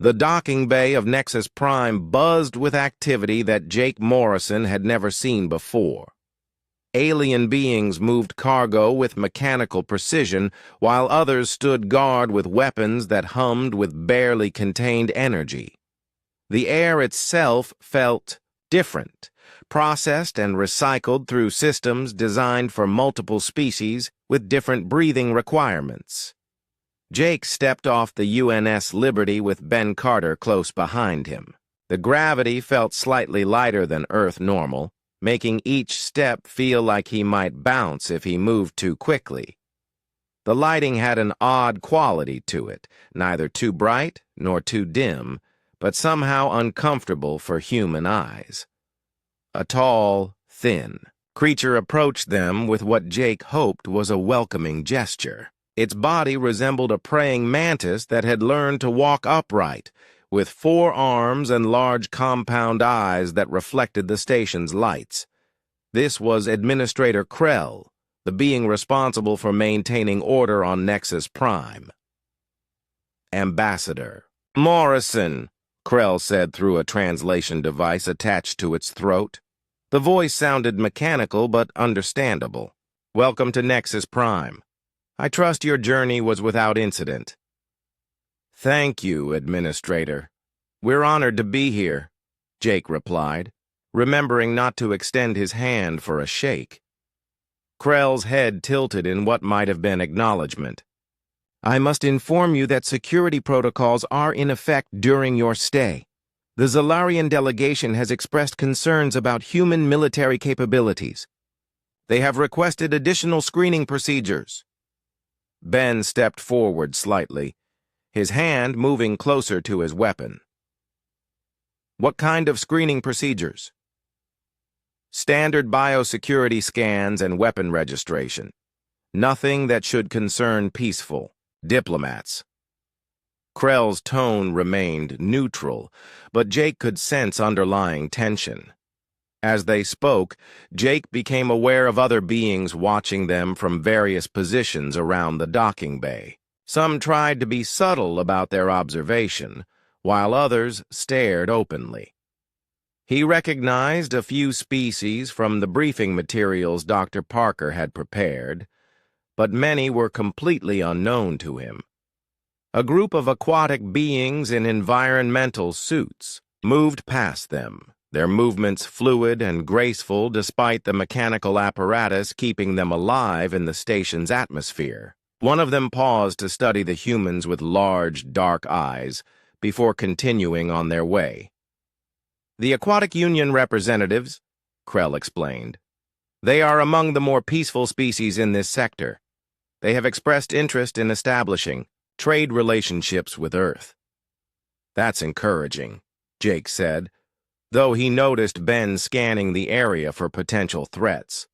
The docking bay of Nexus Prime buzzed with activity that Jake Morrison had never seen before. Alien beings moved cargo with mechanical precision, while others stood guard with weapons that hummed with barely contained energy. The air itself felt different, processed and recycled through systems designed for multiple species with different breathing requirements. Jake stepped off the UNS Liberty with Ben Carter close behind him. The gravity felt slightly lighter than Earth normal, making each step feel like he might bounce if he moved too quickly. The lighting had an odd quality to it, neither too bright nor too dim, but somehow uncomfortable for human eyes. A tall, thin creature approached them with what Jake hoped was a welcoming gesture. Its body resembled a praying mantis that had learned to walk upright, with 4 arms and large compound eyes that reflected the station's lights. This was Administrator Krell, the being responsible for maintaining order on Nexus Prime. Ambassador Morrison, Krell said through a translation device attached to its throat. The voice sounded mechanical but understandable. Welcome to Nexus Prime. I trust your journey was without incident. Thank you, Administrator. We're honored to be here, Jake replied, remembering not to extend his hand for a shake. Krell's head tilted in what might have been acknowledgement. I must inform you that security protocols are in effect during your stay. The Zalarian delegation has expressed concerns about human military capabilities. They have requested additional screening procedures. Ben stepped forward slightly, his hand moving closer to his weapon. What kind of screening procedures? Standard biosecurity scans and weapon registration. Nothing that should concern peaceful diplomats. Krell's tone remained neutral, but Jake could sense underlying tension. As they spoke, Jake became aware of other beings watching them from various positions around the docking bay. Some tried to be subtle about their observation, while others stared openly. He recognized a few species from the briefing materials Dr. Parker had prepared, but many were completely unknown to him. A group of aquatic beings in environmental suits moved past them, their movements fluid and graceful despite the mechanical apparatus keeping them alive in the station's atmosphere. One of them paused to study the humans with large, dark eyes before continuing on their way. The Aquatic Union representatives, Krell explained. They are among the more peaceful species in this sector. They have expressed interest in establishing trade relationships with Earth. That's encouraging, Jake said, though he noticed Ben scanning the area for potential threats.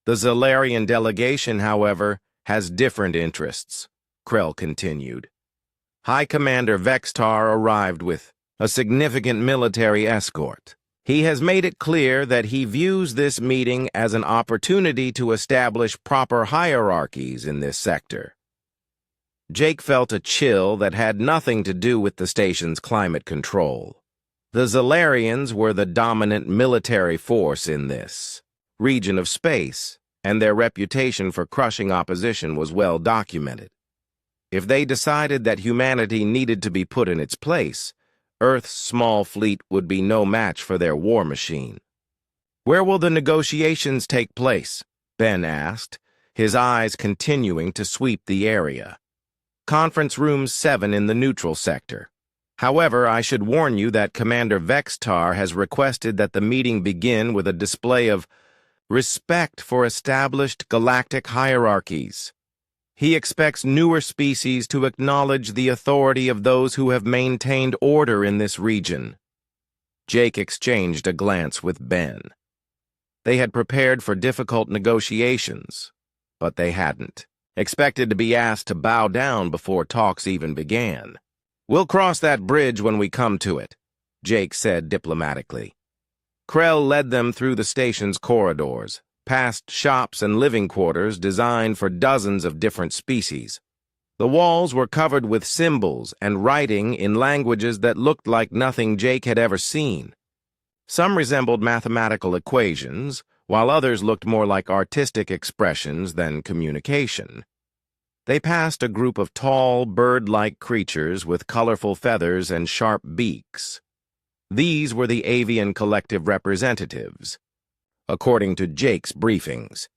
The Zalarian delegation, however, has different interests, Krell continued. High Commander Vextar arrived with a significant military escort. He has made it clear that he views this meeting as an opportunity to establish proper hierarchies in this sector. Jake felt a chill that had nothing to do with the station's climate control. The Zalarians were the dominant military force in this region of space, and their reputation for crushing opposition was well documented. If they decided that humanity needed to be put in its place, Earth's small fleet would be no match for their war machine. Where will the negotiations take place? Ben asked, his eyes continuing to sweep the area. Conference Room 7 in the neutral sector. However, I should warn you that Commander Vextar has requested that the meeting begin with a display of respect for established galactic hierarchies. He expects newer species to acknowledge the authority of those who have maintained order in this region. Jake exchanged a glance with Ben. They had prepared for difficult negotiations, but they hadn't expected to be asked to bow down before talks even began. We'll cross that bridge when we come to it, Jake said diplomatically. Krell led them through the station's corridors, past shops and living quarters designed for dozens of different species. The walls were covered with symbols and writing in languages that looked like nothing Jake had ever seen. Some resembled mathematical equations, while others looked more like artistic expressions than communication. They passed a group of tall, bird-like creatures with colorful feathers and sharp beaks. These were the avian collective representatives, according to Jake's briefings.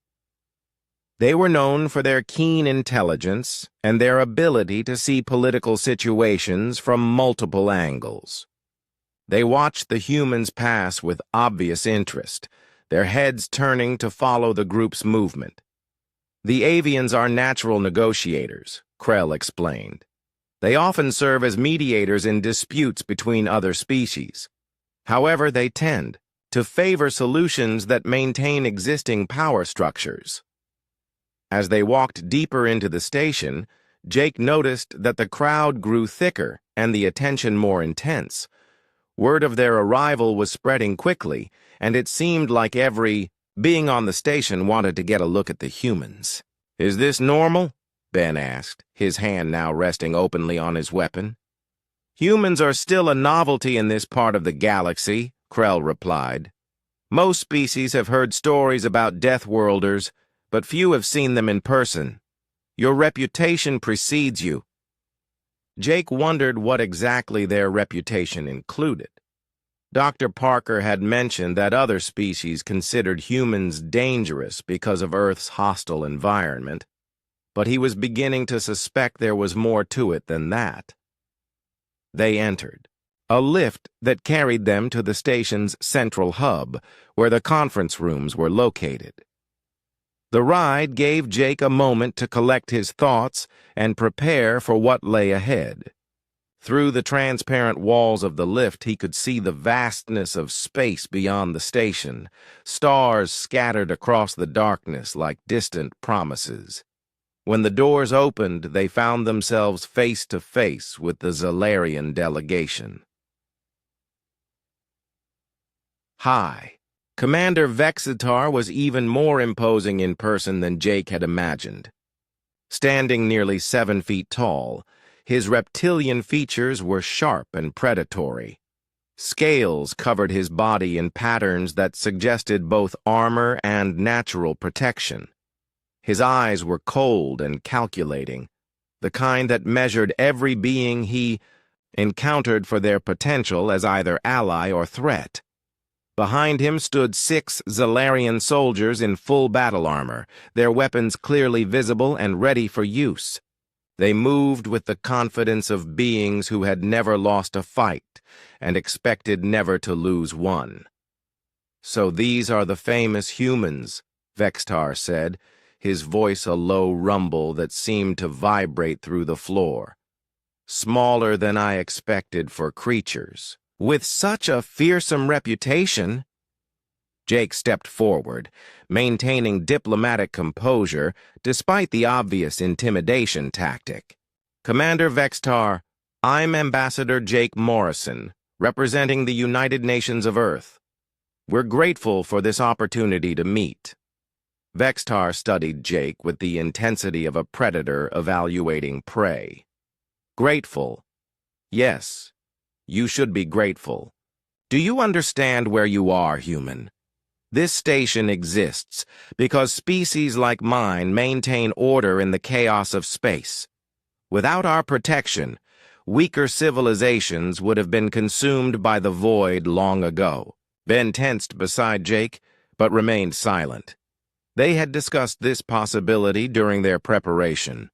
They were known for their keen intelligence and their ability to see political situations from multiple angles. They watched the humans pass with obvious interest, their heads turning to follow the group's movement. The avians are natural negotiators, Krell explained. They often serve as mediators in disputes between other species. However, they tend to favor solutions that maintain existing power structures. As they walked deeper into the station, Jake noticed that the crowd grew thicker and the attention more intense. Word of their arrival was spreading quickly, and it seemed like every being on the station wanted to get a look at the humans. "Is this normal?" Ben asked, his hand now resting openly on his weapon. "Humans are still a novelty in this part of the galaxy," Krell replied. "Most species have heard stories about deathworlders, but few have seen them in person. Your reputation precedes you." Jake wondered what exactly their reputation included. Dr. Parker had mentioned that other species considered humans dangerous because of Earth's hostile environment, but he was beginning to suspect there was more to it than that. They entered a lift that carried them to the station's central hub, where the conference rooms were located. The ride gave Jake a moment to collect his thoughts and prepare for what lay ahead. Through the transparent walls of the lift, he could see the vastness of space beyond the station, stars scattered across the darkness like distant promises. When the doors opened, they found themselves face to face with the Zalarian delegation. Hi. Commander Vexitar was even more imposing in person than Jake had imagined. Standing nearly 7 feet tall, his reptilian features were sharp and predatory. Scales covered his body in patterns that suggested both armor and natural protection. His eyes were cold and calculating, the kind that measured every being he encountered for their potential as either ally or threat. Behind him stood 6 Zalarian soldiers in full battle armor, their weapons clearly visible and ready for use. They moved with the confidence of beings who had never lost a fight and expected never to lose one. "So these are the famous humans," Vextar said, his voice a low rumble that seemed to vibrate through the floor. "Smaller than I expected for creatures. With such a fearsome reputation." Jake stepped forward, maintaining diplomatic composure despite the obvious intimidation tactic. "Commander Vextar, I'm Ambassador Jake Morrison, representing the United Nations of Earth. We're grateful for this opportunity to meet." Vextar studied Jake with the intensity of a predator evaluating prey. "Grateful? Yes. You should be grateful. Do you understand where you are, human? This station exists because species like mine maintain order in the chaos of space. Without our protection, weaker civilizations would have been consumed by the void long ago." Ben tensed beside Jake, but remained silent. They had discussed this possibility during their preparation.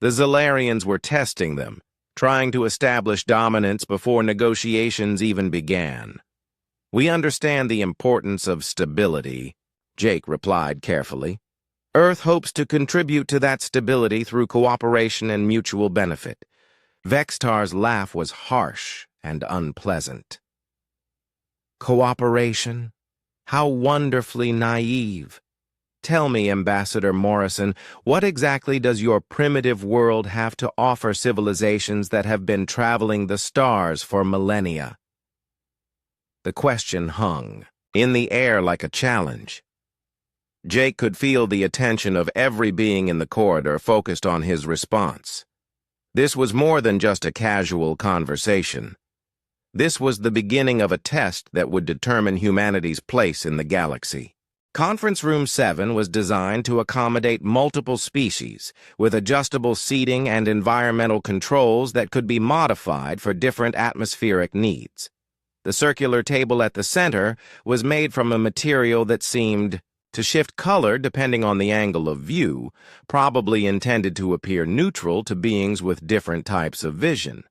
The Zalarians were testing them, trying to establish dominance before negotiations even began. "We understand the importance of stability," Jake replied carefully. "Earth hopes to contribute to that stability through cooperation and mutual benefit." Vextar's laugh was harsh and unpleasant. "Cooperation? How wonderfully naive. Tell me, Ambassador Morrison, what exactly does your primitive world have to offer civilizations that have been traveling the stars for millennia?" The question hung in the air like a challenge. Jake could feel the attention of every being in the corridor focused on his response. This was more than just a casual conversation. This was the beginning of a test that would determine humanity's place in the galaxy. Conference Room 7 was designed to accommodate multiple species, with adjustable seating and environmental controls that could be modified for different atmospheric needs. The circular table at the center was made from a material that seemed to shift color depending on the angle of view, probably intended to appear neutral to beings with different types of vision.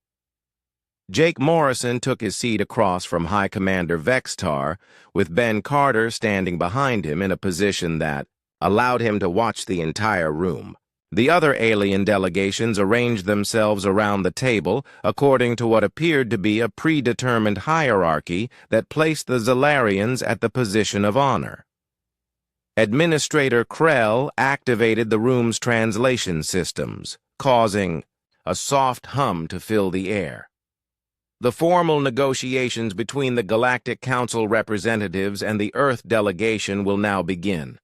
Jake Morrison took his seat across from High Commander Vextar, with Ben Carter standing behind him in a position that allowed him to watch the entire room. The other alien delegations arranged themselves around the table according to what appeared to be a predetermined hierarchy that placed the Zalarians at the position of honor. Administrator Krell activated the room's translation systems, causing a soft hum to fill the air. The formal negotiations between the Galactic Council representatives and the Earth delegation will now begin.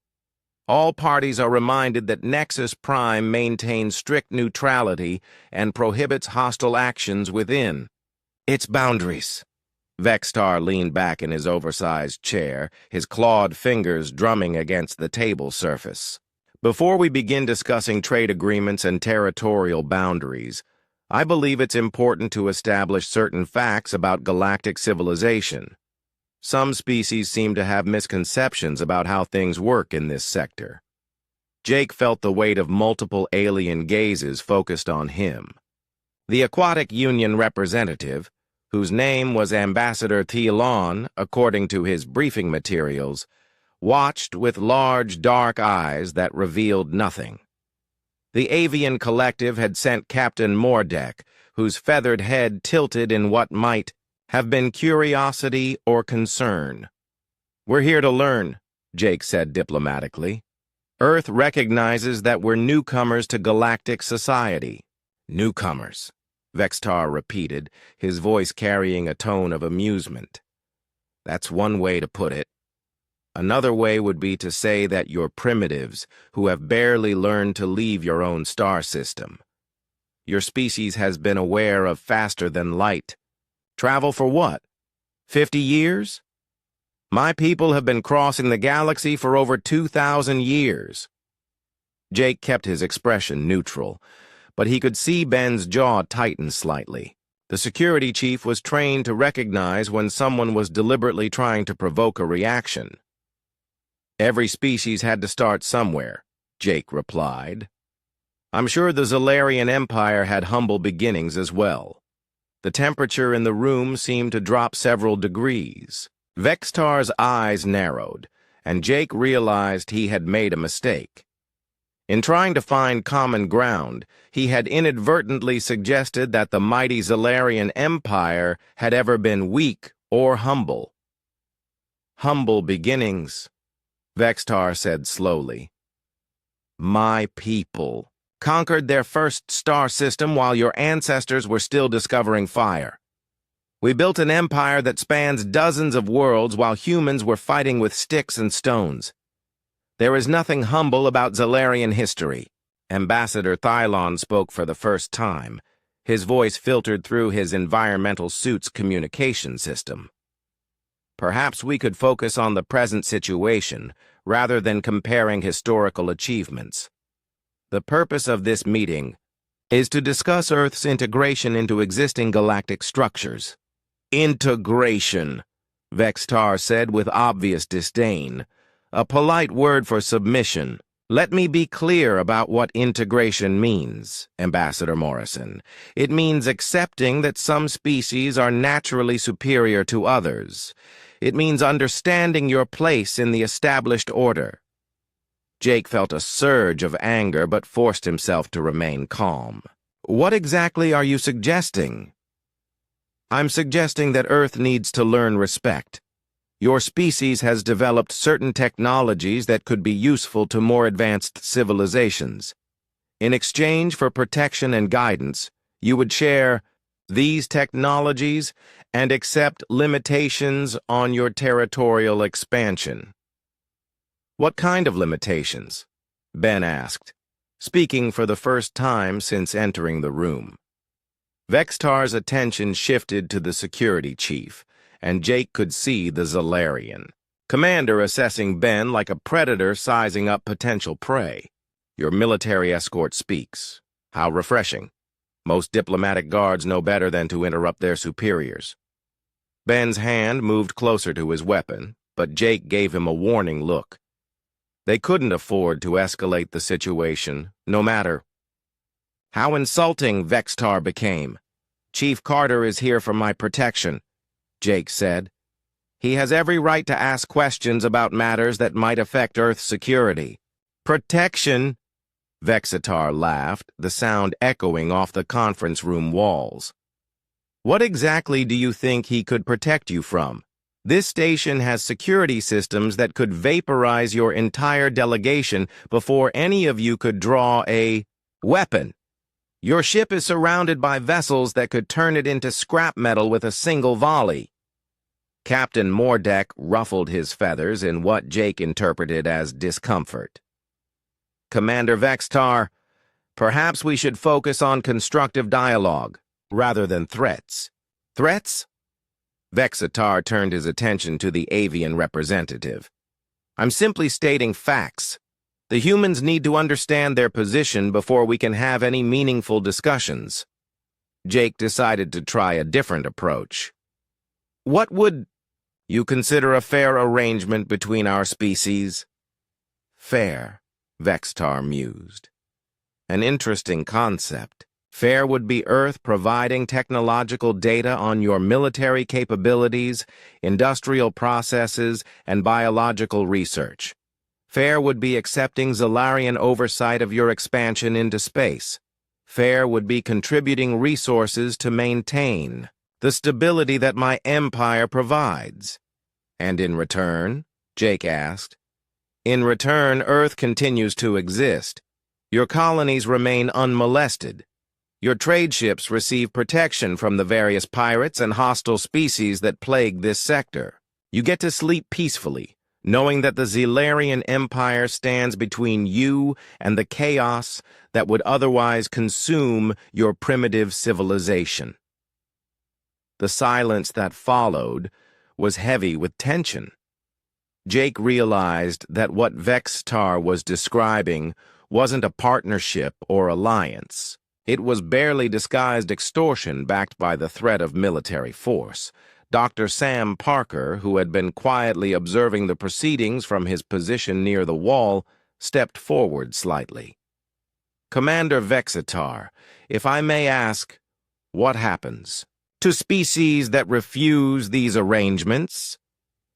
All parties are reminded that Nexus Prime maintains strict neutrality and prohibits hostile actions within its boundaries. Vextar leaned back in his oversized chair, his clawed fingers drumming against the table surface. Before we begin discussing trade agreements and territorial boundaries, I believe it's important to establish certain facts about galactic civilization. Some species seem to have misconceptions about how things work in this sector. Jake felt the weight of multiple alien gazes focused on him. The Aquatic Union representative, whose name was Ambassador Thielon, according to his briefing materials, watched with large, dark eyes that revealed nothing. The Avian Collective had sent Captain Mordek, whose feathered head tilted in what might have been curiosity or concern. "We're here to learn," Jake said diplomatically. "Earth recognizes that we're newcomers to galactic society." "Newcomers," Vextar repeated, his voice carrying a tone of amusement. "That's one way to put it. Another way would be to say that you're primitives who have barely learned to leave your own star system. Your species has been aware of faster-than-light. Travel for what? 50 years? My people have been crossing the galaxy for over 2,000 years. Jake kept his expression neutral, but he could see Ben's jaw tighten slightly. The security chief was trained to recognize when someone was deliberately trying to provoke a reaction. "Every species had to start somewhere," Jake replied. "I'm sure the Zalarian Empire had humble beginnings as well." The temperature in the room seemed to drop several degrees. Vextar's eyes narrowed, and Jake realized he had made a mistake. In trying to find common ground, he had inadvertently suggested that the mighty Zalarian Empire had ever been weak or humble. "Humble beginnings," Vextar said slowly. "My people conquered their first star system while your ancestors were still discovering fire. We built an empire that spans dozens of worlds while humans were fighting with sticks and stones. There is nothing humble about Zalarian history." Ambassador Thielon spoke for the first time. His voice filtered through his environmental suit's communication system. "Perhaps we could focus on the present situation, rather than comparing historical achievements. The purpose of this meeting is to discuss Earth's integration into existing galactic structures." "Integration," Vextar said with obvious disdain. "A polite word for submission. Let me be clear about what integration means, Ambassador Morrison. It means accepting that some species are naturally superior to others. It means understanding your place in the established order." Jake felt a surge of anger but forced himself to remain calm. "What exactly are you suggesting?" "I'm suggesting that Earth needs to learn respect. Your species has developed certain technologies that could be useful to more advanced civilizations. In exchange for protection and guidance, you would share these technologies and accept limitations on your territorial expansion." What kind of limitations? Ben asked, speaking for the first time since entering the room. Vextar's attention shifted to the security chief, and Jake could see the Zalarian commander assessing Ben like a predator sizing up potential prey. Your military escort speaks. How refreshing. Most diplomatic guards know better than to interrupt their superiors. Ben's hand moved closer to his weapon, but Jake gave him a warning look. They couldn't afford to escalate the situation, no matter how insulting Vextar became. Chief Carter is here for my protection, Jake said. He has every right to ask questions about matters that might affect Earth's security. Protection? Vexitar laughed, the sound echoing off the conference room walls. What exactly do you think he could protect you from? This station has security systems that could vaporize your entire delegation before any of you could draw a weapon. Your ship is surrounded by vessels that could turn it into scrap metal with a single volley. Captain Mordeck ruffled his feathers in what Jake interpreted as discomfort. Commander Vextar, perhaps we should focus on constructive dialogue rather than threats. Threats? Vexitar turned his attention to the avian representative. I'm simply stating facts. The humans need to understand their position before we can have any meaningful discussions. Jake decided to try a different approach. What would you consider a fair arrangement between our species? Fair, Vextar mused. An interesting concept. Fair would be Earth providing technological data on your military capabilities, industrial processes, and biological research. Fair would be accepting Zalarian oversight of your expansion into space. Fair would be contributing resources to maintain the stability that my empire provides. And in return, Jake asked, in return, Earth continues to exist. Your colonies remain unmolested. Your trade ships receive protection from the various pirates and hostile species that plague this sector. You get to sleep peacefully, knowing that the Zalarian Empire stands between you and the chaos that would otherwise consume your primitive civilization. The silence that followed was heavy with tension. Jake realized that what Vextar was describing wasn't a partnership or alliance. It was barely disguised extortion backed by the threat of military force. Dr. Sam Parker, who had been quietly observing the proceedings from his position near the wall, stepped forward slightly. Commander Vexitar, if I may ask, what happens to species that refuse these arrangements?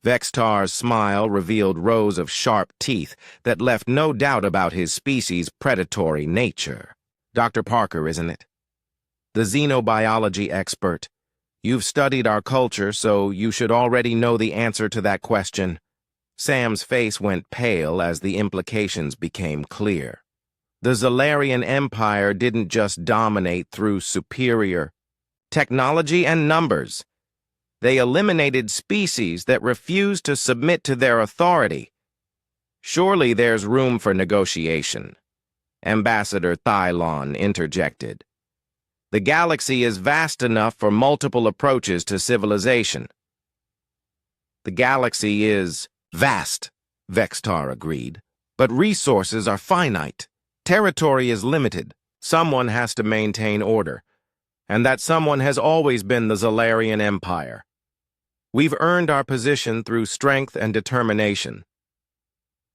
Vextar's smile revealed rows of sharp teeth that left no doubt about his species' predatory nature. Dr. Parker, isn't it? The xenobiology expert. You've studied our culture, so you should already know the answer to that question. Sam's face went pale as the implications became clear. The Zalarian Empire didn't just dominate through superior technology and numbers. They eliminated species that refused to submit to their authority. Surely there's room for negotiation. Ambassador Thylon interjected. The galaxy is vast enough for multiple approaches to civilization. The galaxy is vast, Vextar agreed, but resources are finite. Territory is limited. Someone has to maintain order, and that someone has always been the Zalarian Empire. We've earned our position through strength and determination.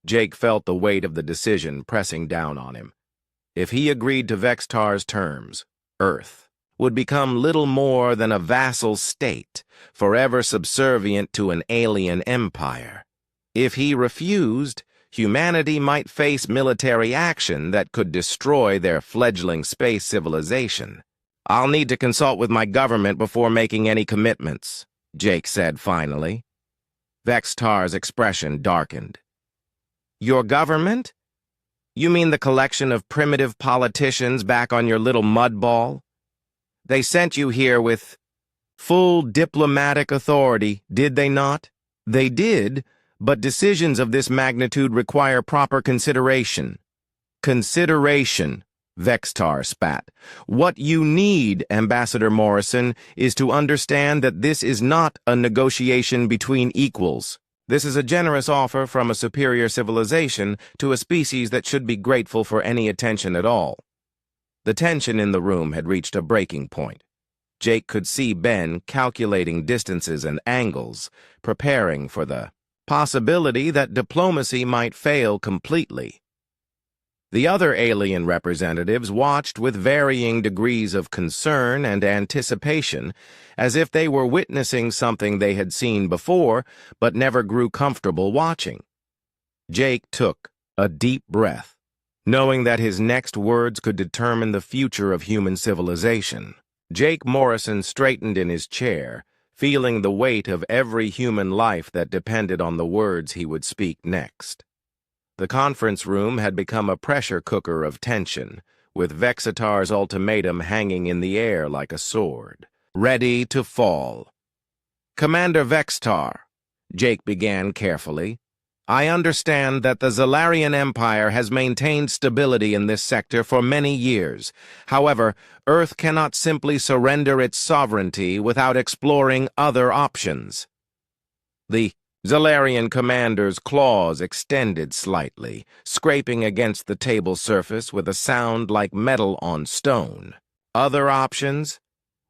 Jake felt the weight of the decision pressing down on him. If he agreed to Vextar's terms, Earth would become little more than a vassal state, forever subservient to an alien empire. If he refused, humanity might face military action that could destroy their fledgling space civilization. I'll need to consult with my government before making any commitments, Jake said finally. Vextar's expression darkened. Your government? You mean the collection of primitive politicians back on your little mud ball? They sent you here with full diplomatic authority, did they not? They did, But decisions of this magnitude require proper consideration. Consideration, Vextar spat. What you need, Ambassador Morrison, is to understand that this is not a negotiation between equals. This is a generous offer from a superior civilization to a species that should be grateful for any attention at all. The tension in the room had reached a breaking point. Jake could see Ben calculating distances and angles, preparing for the possibility that diplomacy might fail completely. The other alien representatives watched with varying degrees of concern and anticipation, as if they were witnessing something they had seen before but never grew comfortable watching. Jake took a deep breath, knowing that his next words could determine the future of human civilization. Jake Morrison straightened in his chair, feeling the weight of every human life that depended on the words he would speak next. The conference room had become a pressure cooker of tension, with Vexitar's ultimatum hanging in the air like a sword, ready to fall. "Commander Vextar," Jake began carefully, "I understand that the Zalarian Empire has maintained stability in this sector for many years. However, Earth cannot simply surrender its sovereignty without exploring other options." The Zalarian commander's claws extended slightly, scraping against the table surface with a sound like metal on stone. "Other options?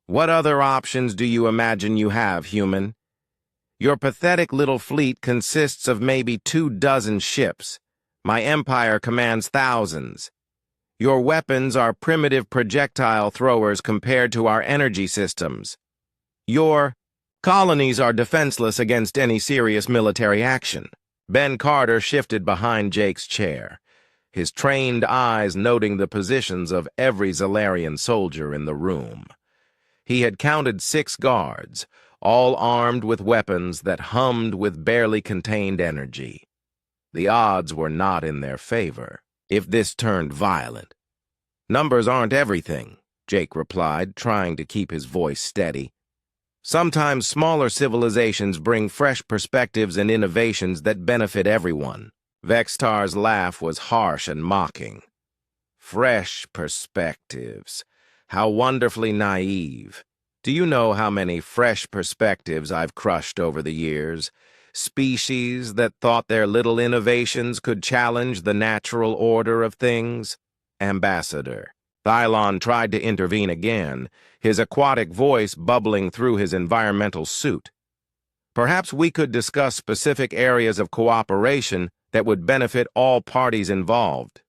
What other options do you imagine you have, human? Your pathetic little fleet consists of maybe 24 ships. My empire commands thousands. Your weapons are primitive projectile throwers compared to our energy systems. Your colonies are defenseless against any serious military action." Ben Carter shifted behind Jake's chair, his trained eyes noting the positions of every Zalarian soldier in the room. He had counted 6 guards, all armed with weapons that hummed with barely contained energy. The odds were not in their favor, if this turned violent. "Numbers aren't everything," Jake replied, trying to keep his voice steady. "Sometimes smaller civilizations bring fresh perspectives and innovations that benefit everyone." Vextar's laugh was harsh and mocking. "Fresh perspectives. How wonderfully naive. Do you know how many fresh perspectives I've crushed over the years? Species that thought their little innovations could challenge the natural order of things?" "Ambassador." Thylon tried to intervene again, his aquatic voice bubbling through his environmental suit. "Perhaps we could discuss specific areas of cooperation that would benefit all parties involved."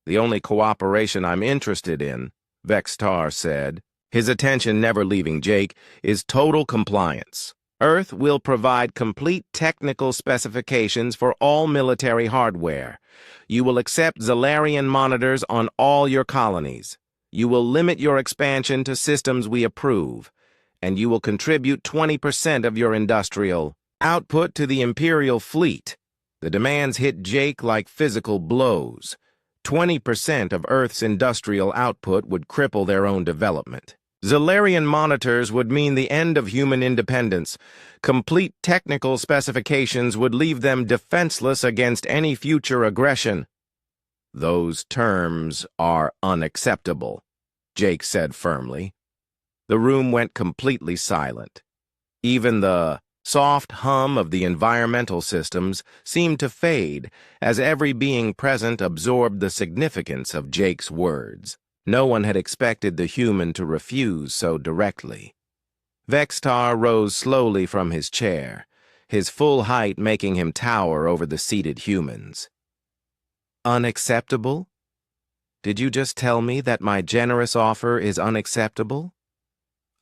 "The only cooperation I'm interested in," Vextar said, his attention never leaving Jake, "is total compliance. Earth will provide complete technical specifications for all military hardware. You will accept Zalarian monitors on all your colonies. You will limit your expansion to systems we approve, and you will contribute 20% of your industrial output to the Imperial fleet." The demands hit Jake like physical blows. 20% of Earth's industrial output would cripple their own development. Zalarian monitors would mean the end of human independence. Complete technical specifications would leave them defenseless against any future aggression. "Those terms are unacceptable," Jake said firmly. The room went completely silent. Even the soft hum of the environmental systems seemed to fade as every being present absorbed the significance of Jake's words. No one had expected the human to refuse so directly. Vextar rose slowly from his chair, his full height making him tower over the seated humans. "Unacceptable? Did you just tell me that my generous offer is unacceptable?"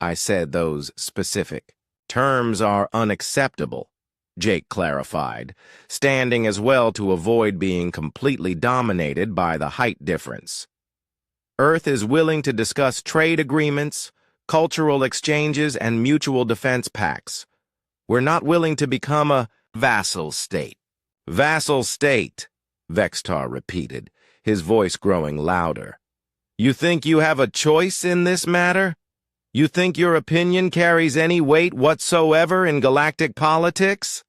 I said those specific terms are unacceptable, Jake clarified, standing as well to avoid being completely dominated by the height difference. "Earth is willing to discuss trade agreements, cultural exchanges, and mutual defense pacts. We're not willing to become a vassal state." "Vassal state," Vextar repeated, his voice growing louder. "You think you have a choice in this matter? You think your opinion carries any weight whatsoever in galactic politics?"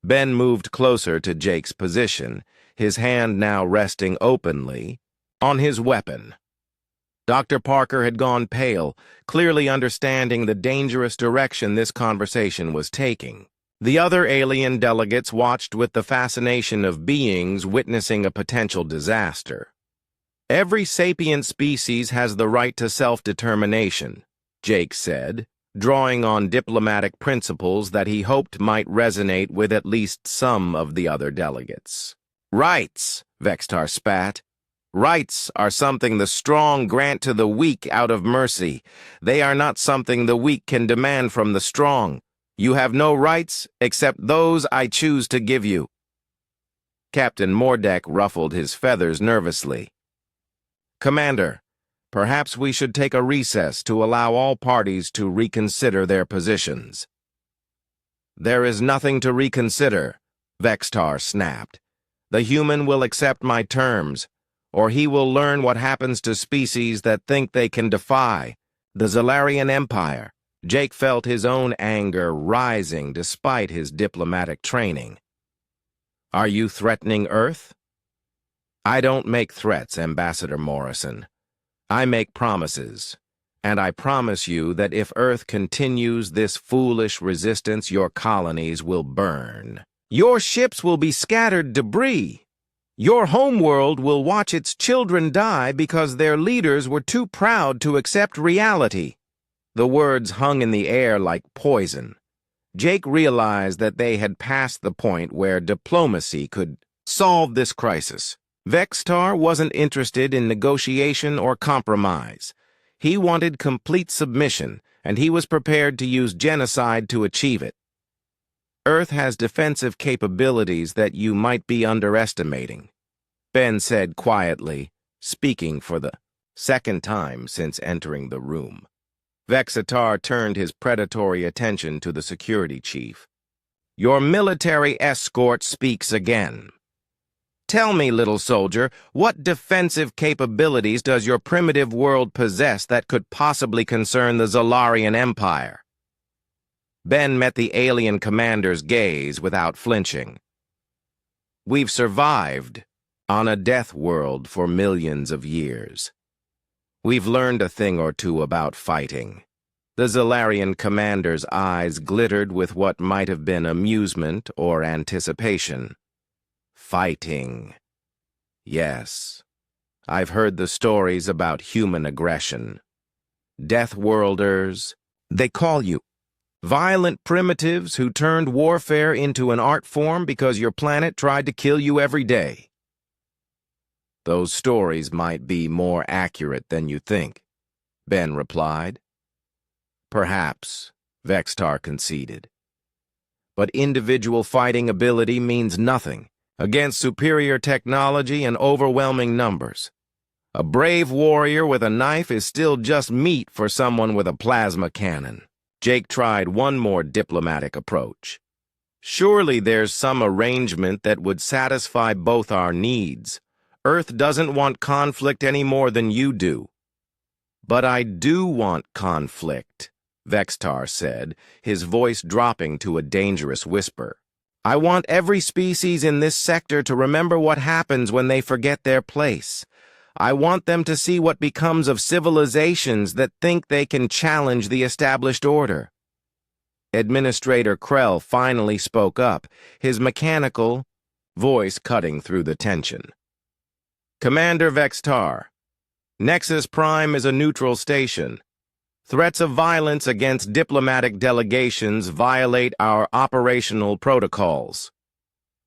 Ben moved closer to Jake's position, his hand now resting openly on his weapon. Dr. Parker had gone pale, clearly understanding the dangerous direction this conversation was taking. The other alien delegates watched with the fascination of beings witnessing a potential disaster. Every sapient species has the right to self-determination, Jake said, drawing on diplomatic principles that he hoped might resonate with at least some of the other delegates. Rights, Vextar spat. Rights are something the strong grant to the weak out of mercy. They are not something the weak can demand from the strong. You have no rights except those I choose to give you. Captain Mordek ruffled his feathers nervously. Commander, perhaps we should take a recess to allow all parties to reconsider their positions. There is nothing to reconsider, Vextar snapped. The human will accept my terms, or he will learn what happens to species that think they can defy the Zalarian Empire. Jake felt his own anger rising despite his diplomatic training. Are you threatening Earth? I don't make threats, Ambassador Morrison. I make promises, and I promise you that if Earth continues this foolish resistance, your colonies will burn. Your ships will be scattered debris. Your homeworld will watch its children die because their leaders were too proud to accept reality. The words hung in the air like poison. Jake realized that they had passed the point where diplomacy could solve this crisis. Vextar wasn't interested in negotiation or compromise. He wanted complete submission, and he was prepared to use genocide to achieve it. Earth has defensive capabilities that you might be underestimating, Ben said quietly, speaking for the second time since entering the room. Vexatar turned his predatory attention to the security chief. Your military escort speaks again. Tell me, little soldier, what defensive capabilities does your primitive world possess that could possibly concern the Zalarian Empire? Ben met the alien commander's gaze without flinching. We've survived on a death world for millions of years. We've learned a thing or two about fighting. The Zalarian commander's eyes glittered with what might have been amusement or anticipation. Fighting. Yes, I've heard the stories about human aggression. Deathworlders, they call you. Violent primitives who turned warfare into an art form because your planet tried to kill you every day. Those stories might be more accurate than you think, Ben replied. Perhaps, Vextar conceded. But individual fighting ability means nothing against superior technology and overwhelming numbers. A brave warrior with a knife is still just meat for someone with a plasma cannon. Jake tried one more diplomatic approach. Surely there's some arrangement that would satisfy both our needs. Earth doesn't want conflict any more than you do. But I do want conflict, Vextar said, his voice dropping to a dangerous whisper. I want every species in this sector to remember what happens when they forget their place. I want them to see what becomes of civilizations that think they can challenge the established order. Administrator Krell finally spoke up, his mechanical voice cutting through the tension. Commander Vextar, Nexus Prime is a neutral station. Threats of violence against diplomatic delegations violate our operational protocols.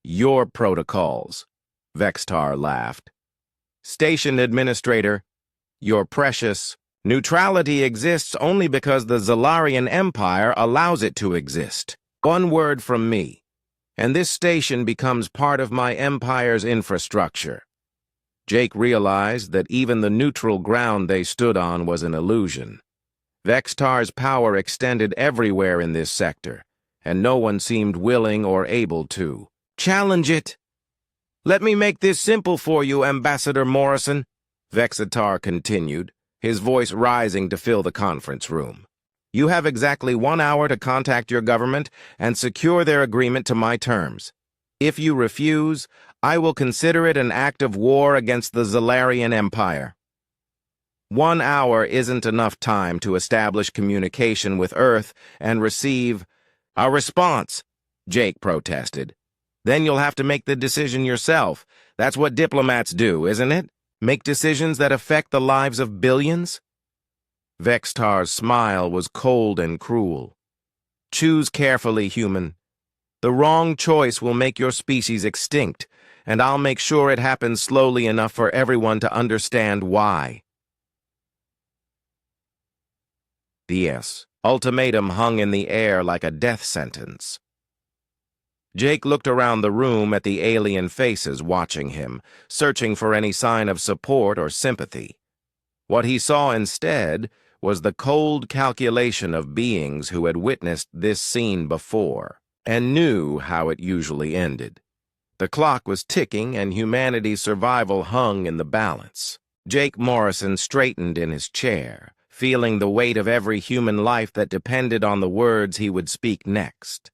Your protocols, Vextar laughed. Station Administrator, your precious. Neutrality exists only because the Zalarian Empire allows it to exist. One word from me, and this station becomes part of my empire's infrastructure. Jake realized that even the neutral ground they stood on was an illusion. Vextar's power extended everywhere in this sector, and no one seemed willing or able to challenge it. Let me make this simple for you, Ambassador Morrison, Vexatar continued, his voice rising to fill the conference room. You have exactly 1 hour to contact your government and secure their agreement to my terms. If you refuse, I will consider it an act of war against the Zalarian Empire. 1 hour isn't enough time to establish communication with Earth and receive a response, Jake protested. Then you'll have to make the decision yourself. That's what diplomats do, isn't it? Make decisions that affect the lives of billions? Vextar's smile was cold and cruel. Choose carefully, human. The wrong choice will make your species extinct, and I'll make sure it happens slowly enough for everyone to understand why. The ultimatum hung in the air like a death sentence. Jake looked around the room at the alien faces watching him, searching for any sign of support or sympathy. What he saw instead was the cold calculation of beings who had witnessed this scene before and knew how it usually ended. The clock was ticking and humanity's survival hung in the balance. Jake Morrison straightened in his chair, feeling the weight of every human life that depended on the words he would speak next.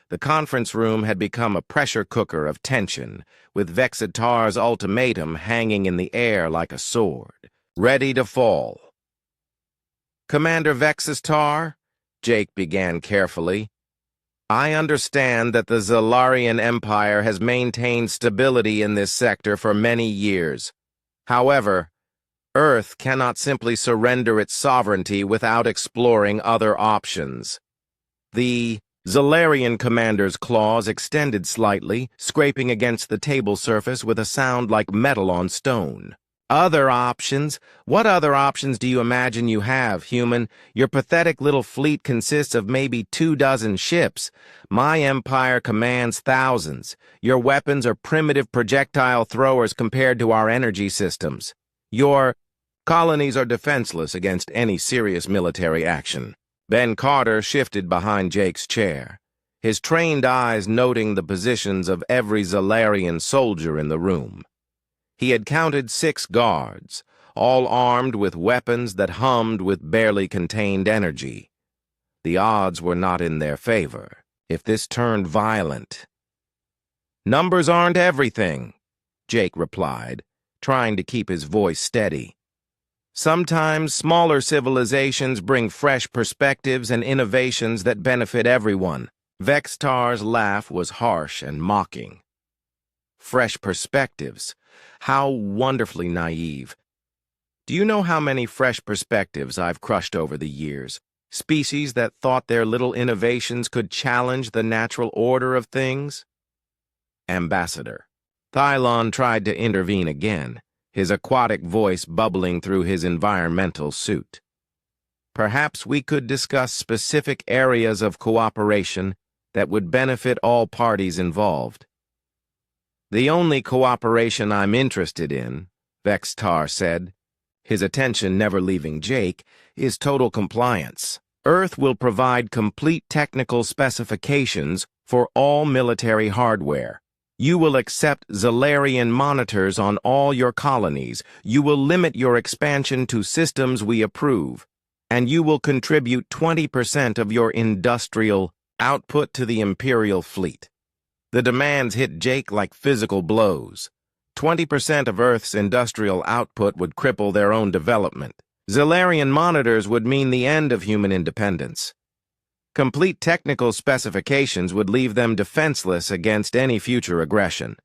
The conference room had become a pressure cooker of tension, with Vexitar's ultimatum hanging in the air like a sword, ready to fall. Commander Vexitar, Jake began carefully, I understand that the Zalarian Empire has maintained stability in this sector for many years. However, Earth cannot simply surrender its sovereignty without exploring other options. The Zalarian commander's claws extended slightly, scraping against the table surface with a sound like metal on stone. Other options? What other options do you imagine you have, human? Your pathetic little fleet consists of maybe 24 ships. My empire commands thousands. Your weapons are primitive projectile throwers compared to our energy systems. Your colonies are defenseless against any serious military action. Ben Carter shifted behind Jake's chair, his trained eyes noting the positions of every Zalarian soldier in the room. He had counted 6 guards, all armed with weapons that hummed with barely contained energy. The odds were not in their favor. If this turned violent... Numbers aren't everything, Jake replied, trying to keep his voice steady. Sometimes smaller civilizations bring fresh perspectives and innovations that benefit everyone. Vextar's laugh was harsh and mocking. Fresh perspectives. How wonderfully naive. Do you know how many fresh perspectives I've crushed over the years? Species that thought their little innovations could challenge the natural order of things? Ambassador. Thylon tried to intervene again, his aquatic voice bubbling through his environmental suit. Perhaps we could discuss specific areas of cooperation that would benefit all parties involved. The only cooperation I'm interested in, Vextar said, his attention never leaving Jake, is total compliance. Earth will provide complete technical specifications for all military hardware. You will accept Zalarian monitors on all your colonies. You will limit your expansion to systems we approve. And you will contribute 20% of your industrial output to the Imperial fleet. The demands hit Jake like physical blows. 20% of Earth's industrial output would cripple their own development. Zalarian monitors would mean the end of human independence. Complete technical specifications would leave them defenseless against any future aggression.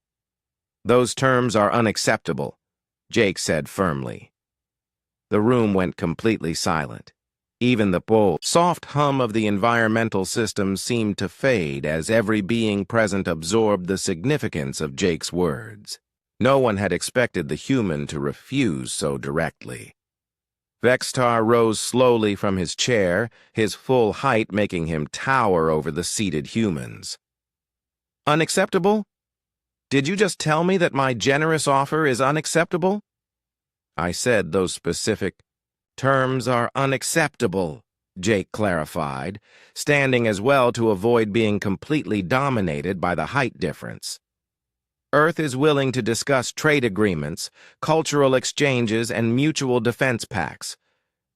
Those terms are unacceptable, Jake said firmly. The room went completely silent. Even the soft hum of the environmental system seemed to fade as every being present absorbed the significance of Jake's words. No one had expected the human to refuse so directly. Vextar rose slowly from his chair, his full height making him tower over the seated humans. Unacceptable? Did you just tell me that my generous offer is unacceptable? I said those specific terms are unacceptable, Jake clarified, standing as well to avoid being completely dominated by the height difference. Earth is willing to discuss trade agreements, cultural exchanges, and mutual defense pacts.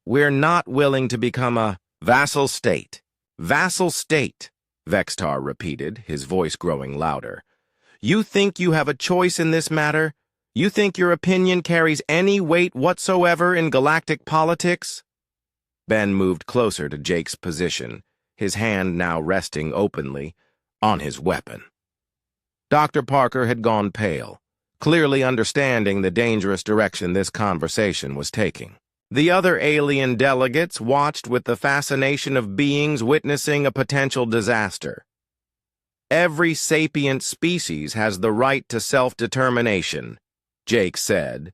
We're not willing to become a Vassal state. Vassal state, Vextar repeated, his voice growing louder. You think you have a choice in this matter? You think your opinion carries any weight whatsoever in galactic politics? Ben moved closer to Jake's position, his hand now resting openly on his weapon. Dr. Parker had gone pale, clearly understanding the dangerous direction this conversation was taking. The other alien delegates watched with the fascination of beings witnessing a potential disaster. Every sapient species has the right to self-determination, Jake said,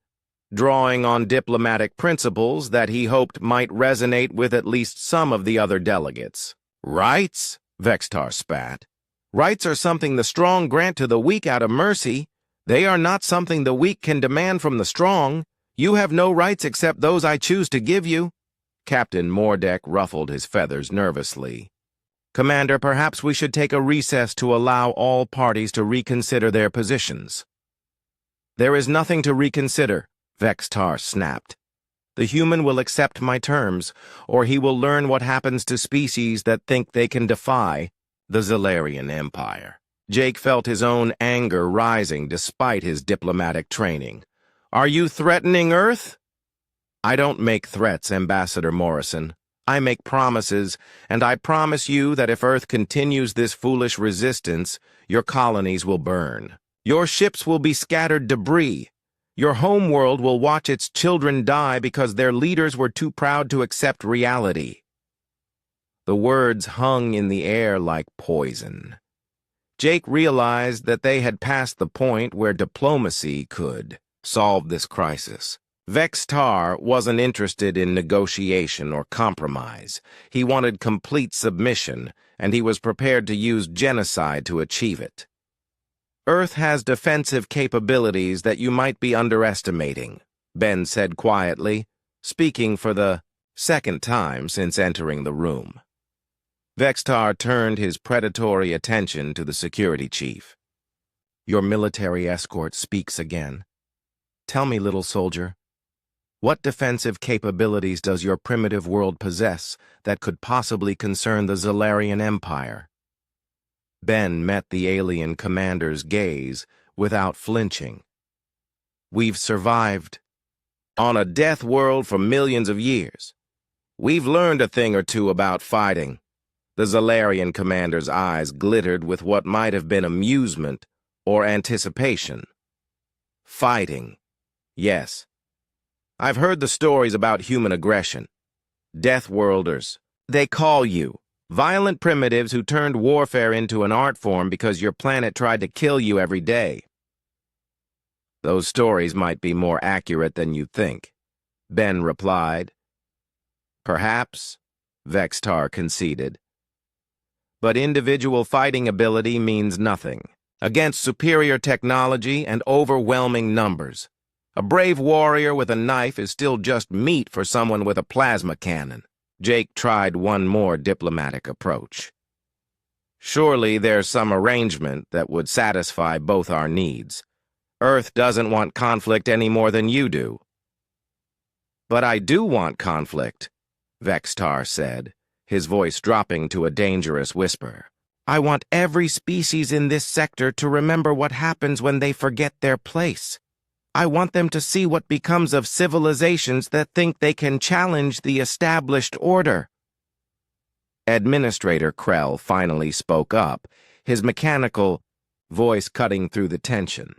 drawing on diplomatic principles that he hoped might resonate with at least some of the other delegates. Rights? Vextar spat. Rights are something the strong grant to the weak out of mercy. They are not something the weak can demand from the strong. You have no rights except those I choose to give you. Captain Mordek ruffled his feathers nervously. Commander, perhaps we should take a recess to allow all parties to reconsider their positions. There is nothing to reconsider, Vextar snapped. The human will accept my terms, or he will learn what happens to species that think they can defy the Zalarian Empire. Jake felt his own anger rising despite his diplomatic training. Are you threatening Earth? I don't make threats, Ambassador Morrison. I make promises, and I promise you that if Earth continues this foolish resistance, your colonies will burn. Your ships will be scattered debris. Your homeworld will watch its children die because their leaders were too proud to accept reality. The words hung in the air like poison. Jake realized that they had passed the point where diplomacy could solve this crisis. Vextar wasn't interested in negotiation or compromise. He wanted complete submission, and he was prepared to use genocide to achieve it. Earth has defensive capabilities that you might be underestimating, Ben said quietly, speaking for the second time since entering the room. Vextar turned his predatory attention to the security chief. Your military escort speaks again. Tell me, little soldier, what defensive capabilities does your primitive world possess that could possibly concern the Zalarian Empire? Ben met the alien commander's gaze without flinching. We've survived on a death world for millions of years. We've learned a thing or two about fighting. The Zalarian commander's eyes glittered with what might have been amusement or anticipation. Fighting. Yes. I've heard the stories about human aggression. Deathworlders. They call you. Violent primitives who turned warfare into an art form because your planet tried to kill you every day. Those stories might be more accurate than you think, Ben replied. Perhaps, Vextar conceded. But individual fighting ability means nothing against superior technology and overwhelming numbers. A brave warrior with a knife is still just meat for someone with a plasma cannon. Jake tried one more diplomatic approach. Surely there's some arrangement that would satisfy both our needs. Earth doesn't want conflict any more than you do. But I do want conflict, Vextar said, his voice dropping to a dangerous whisper. I want every species in this sector to remember what happens when they forget their place. I want them to see what becomes of civilizations that think they can challenge the established order. Administrator Krell finally spoke up, his mechanical voice cutting through the tension.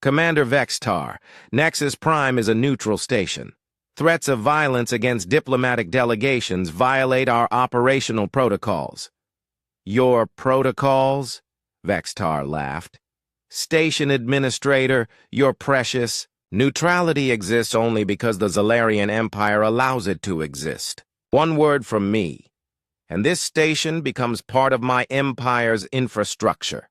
Commander Vextar, Nexus Prime is a neutral station. Threats of violence against diplomatic delegations violate our operational protocols. Your protocols? Vextar laughed. Station Administrator, you're precious. Neutrality exists only because the Zalarian Empire allows it to exist. One word from me, and this station becomes part of my empire's infrastructure.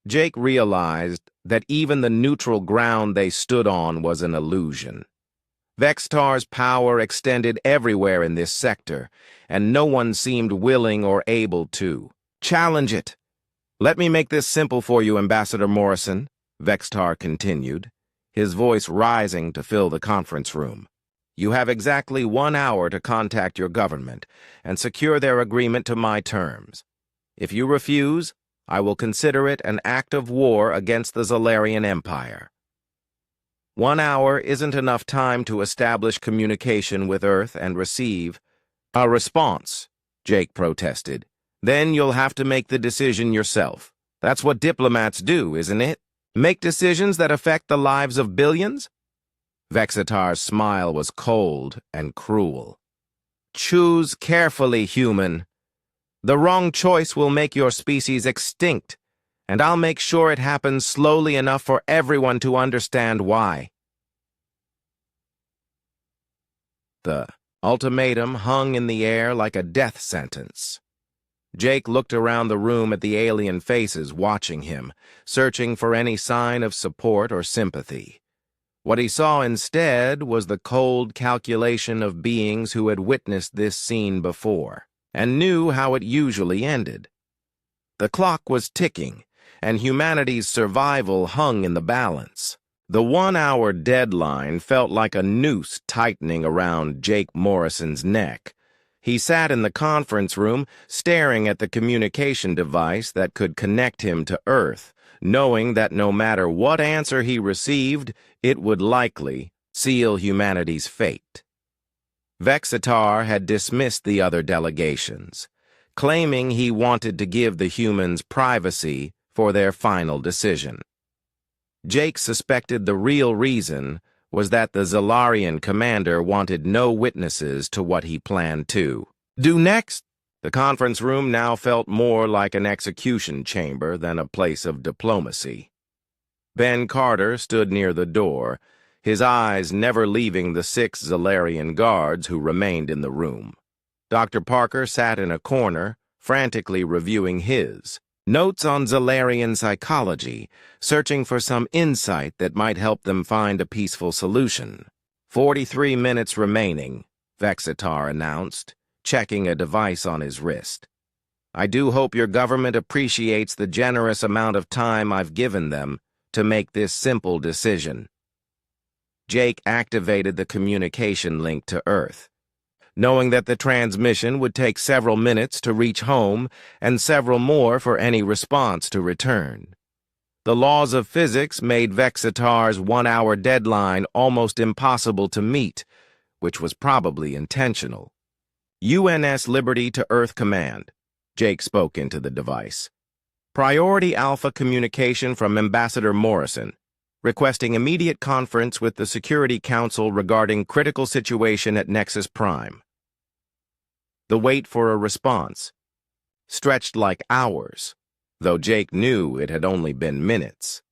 Jake realized that even the neutral ground they stood on was an illusion. Vextar's power extended everywhere in this sector, and no one seemed willing or able to challenge it. Let me make this simple for you, Ambassador Morrison, Vextar continued, his voice rising to fill the conference room. You have exactly 1 hour to contact your government and secure their agreement to my terms. If you refuse, I will consider it an act of war against the Zalarian Empire. 1 hour isn't enough time to establish communication with Earth and receive a response, Jake protested. Then you'll have to make the decision yourself. That's what diplomats do, isn't it? Make decisions that affect the lives of billions? Vexitar's smile was cold and cruel. Choose carefully, human. The wrong choice will make your species extinct, and I'll make sure it happens slowly enough for everyone to understand why. The ultimatum hung in the air like a death sentence. Jake looked around the room at the alien faces watching him, searching for any sign of support or sympathy. What he saw instead was the cold calculation of beings who had witnessed this scene before, and knew how it usually ended. The clock was ticking, and humanity's survival hung in the balance. The 1 hour deadline felt like a noose tightening around Jake Morrison's neck. He sat in the conference room, staring at the communication device that could connect him to Earth, knowing that no matter what answer he received, it would likely seal humanity's fate. Vexitar had dismissed the other delegations, claiming he wanted to give the humans privacy for their final decision. Jake suspected the real reason was that the Zalarian commander wanted no witnesses to what he planned to do next. The conference room now felt more like an execution chamber than a place of diplomacy. Ben Carter stood near the door, his eyes never leaving the 6 Zalarian guards who remained in the room. Dr. Parker sat in a corner, frantically reviewing his notes on Zalarian psychology, searching for some insight that might help them find a peaceful solution. 43 minutes remaining, Vexitar announced, checking a device on his wrist. I do hope your government appreciates the generous amount of time I've given them to make this simple decision. Jake activated the communication link to Earth, knowing that the transmission would take several minutes to reach home and several more for any response to return. The laws of physics made Vexitar's 1 hour deadline almost impossible to meet, which was probably intentional. UNS Liberty to Earth Command, Jake spoke into the device. Priority Alpha communication from Ambassador Morrison, requesting immediate conference with the Security Council regarding critical situation at Nexus Prime. The wait for a response stretched like hours, though Jake knew it had only been minutes.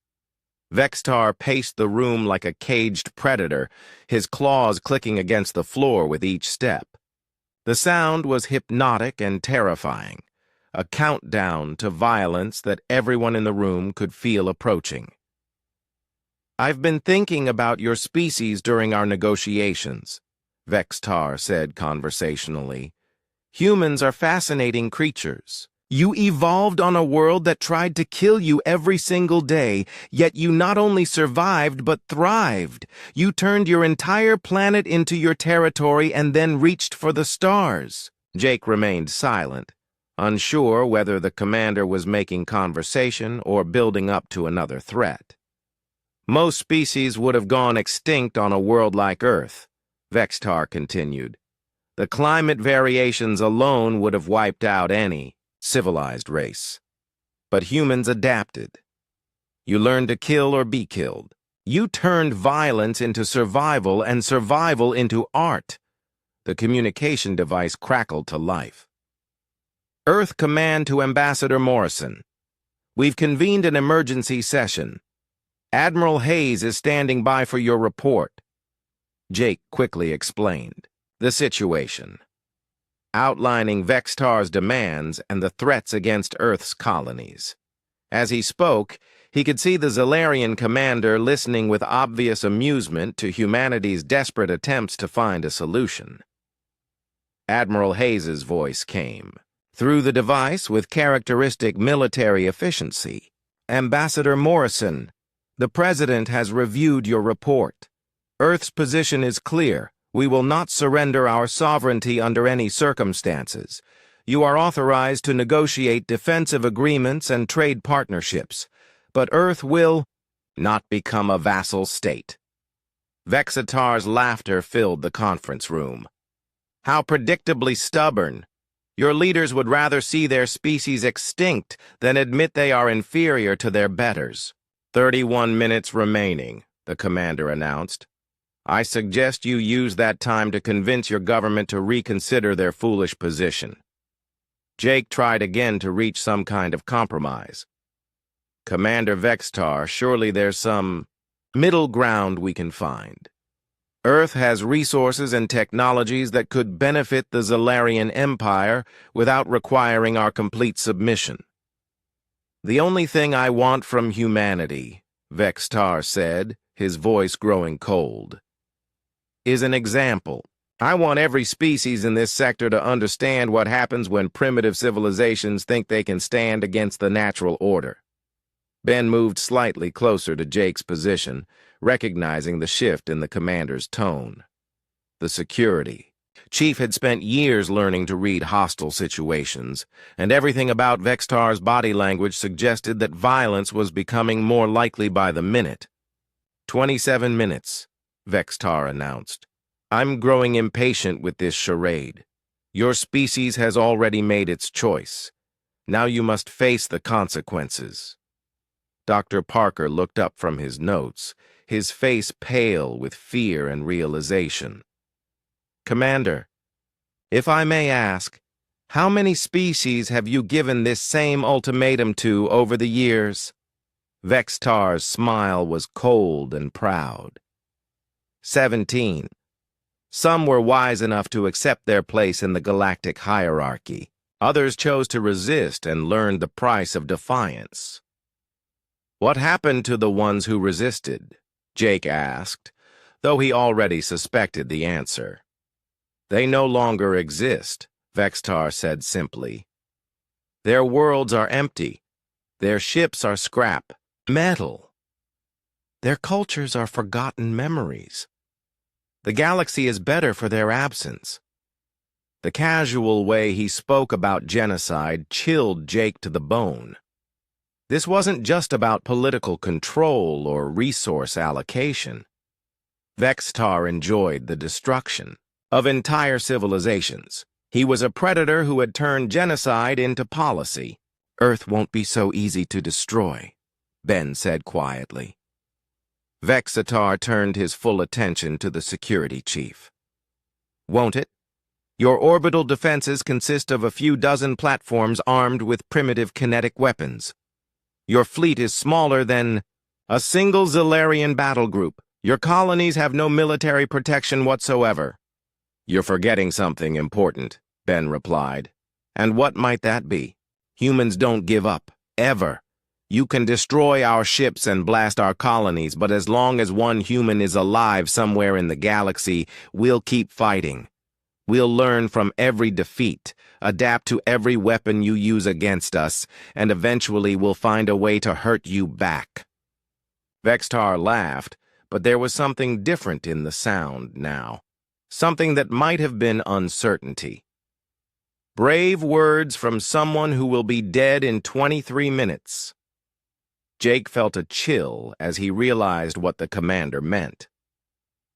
Vexitar paced the room like a caged predator, his claws clicking against the floor with each step. The sound was hypnotic and terrifying, a countdown to violence that everyone in the room could feel approaching. I've been thinking about your species during our negotiations, Vexitar said conversationally. Humans are fascinating creatures. You evolved on a world that tried to kill you every single day, yet you not only survived but thrived. You turned your entire planet into your territory and then reached for the stars. Jake remained silent, unsure whether the commander was making conversation or building up to another threat. Most species would have gone extinct on a world like Earth, Vexitar continued. The climate variations alone would have wiped out any civilized race. But humans adapted. You learned to kill or be killed. You turned violence into survival and survival into art. The communication device crackled to life. Earth Command to Ambassador Morrison. We've convened an emergency session. Admiral Hayes is standing by for your report. Jake quickly explained the situation, outlining Vexitar's demands and the threats against Earth's colonies. As he spoke, he could see the Zalarian commander listening with obvious amusement to humanity's desperate attempts to find a solution. Admiral Hayes's voice came through the device with characteristic military efficiency. Ambassador Morrison, the President has reviewed your report. Earth's position is clear. We will not surrender our sovereignty under any circumstances. You are authorized to negotiate defensive agreements and trade partnerships, but Earth will not become a vassal state. Vexatar's laughter filled the conference room. How predictably stubborn. Your leaders would rather see their species extinct than admit they are inferior to their betters. 31 minutes remaining, the commander announced. I suggest you use that time to convince your government to reconsider their foolish position. Jake tried again to reach some kind of compromise. Commander Vextar, surely there's some middle ground we can find. Earth has resources and technologies that could benefit the Zalarian Empire without requiring our complete submission. The only thing I want from humanity, Vextar said, his voice growing cold, is an example. I want every species in this sector to understand what happens when primitive civilizations think they can stand against the natural order. Ben moved slightly closer to Jake's position, recognizing the shift in the commander's tone. The security chief had spent years learning to read hostile situations, and everything about Vextar's body language suggested that violence was becoming more likely by the minute. 27 minutes, Vextar announced. I'm growing impatient with this charade. Your species has already made its choice. Now you must face the consequences. Dr. Parker looked up from his notes, his face pale with fear and realization. Commander, if I may ask, how many species have you given this same ultimatum to over the years? Vextar's smile was cold and proud. 17. Some were wise enough to accept their place in the galactic hierarchy. Others chose to resist and learned the price of defiance. What happened to the ones who resisted? Jake asked, though he already suspected the answer. They no longer exist, Vextar said simply. Their worlds are empty. Their ships are scrap metal. Their cultures are forgotten memories. The galaxy is better for their absence. The casual way he spoke about genocide chilled Jake to the bone. This wasn't just about political control or resource allocation. Vextar enjoyed the destruction of entire civilizations. He was a predator who had turned genocide into policy. Earth won't be so easy to destroy, Ben said quietly. Vexatar turned his full attention to the security chief. Won't it? Your orbital defenses consist of a few dozen platforms armed with primitive kinetic weapons. Your fleet is smaller than a single Zalarian battle group. Your colonies have no military protection whatsoever. You're forgetting something important, Ben replied. And what might that be? Humans don't give up, ever. You can destroy our ships and blast our colonies, but as long as one human is alive somewhere in the galaxy, we'll keep fighting. We'll learn from every defeat, adapt to every weapon you use against us, and eventually we'll find a way to hurt you back. Vextar laughed, but there was something different in the sound now. Something that might have been uncertainty. Brave words from someone who will be dead in 23 minutes. Jake felt a chill as he realized what the commander meant.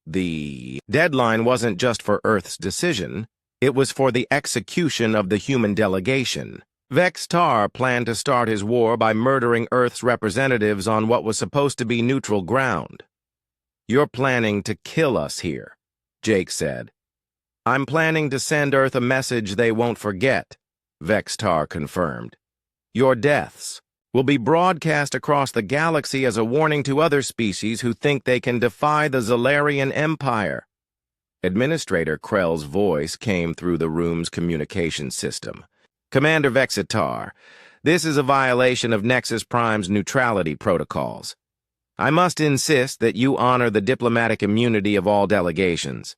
The deadline wasn't just for Earth's decision, it was for the execution of the human delegation. Vextar planned to start his war by murdering Earth's representatives on what was supposed to be neutral ground. You're planning to kill us here, Jake said. I'm planning to send Earth a message they won't forget, Vextar confirmed. Your deaths will be broadcast across the galaxy as a warning to other species who think they can defy the Zalarian Empire. Administrator Krell's voice came through the room's communication system. Commander Vexatar, this is a violation of Nexus Prime's neutrality protocols. I must insist that you honor the diplomatic immunity of all delegations.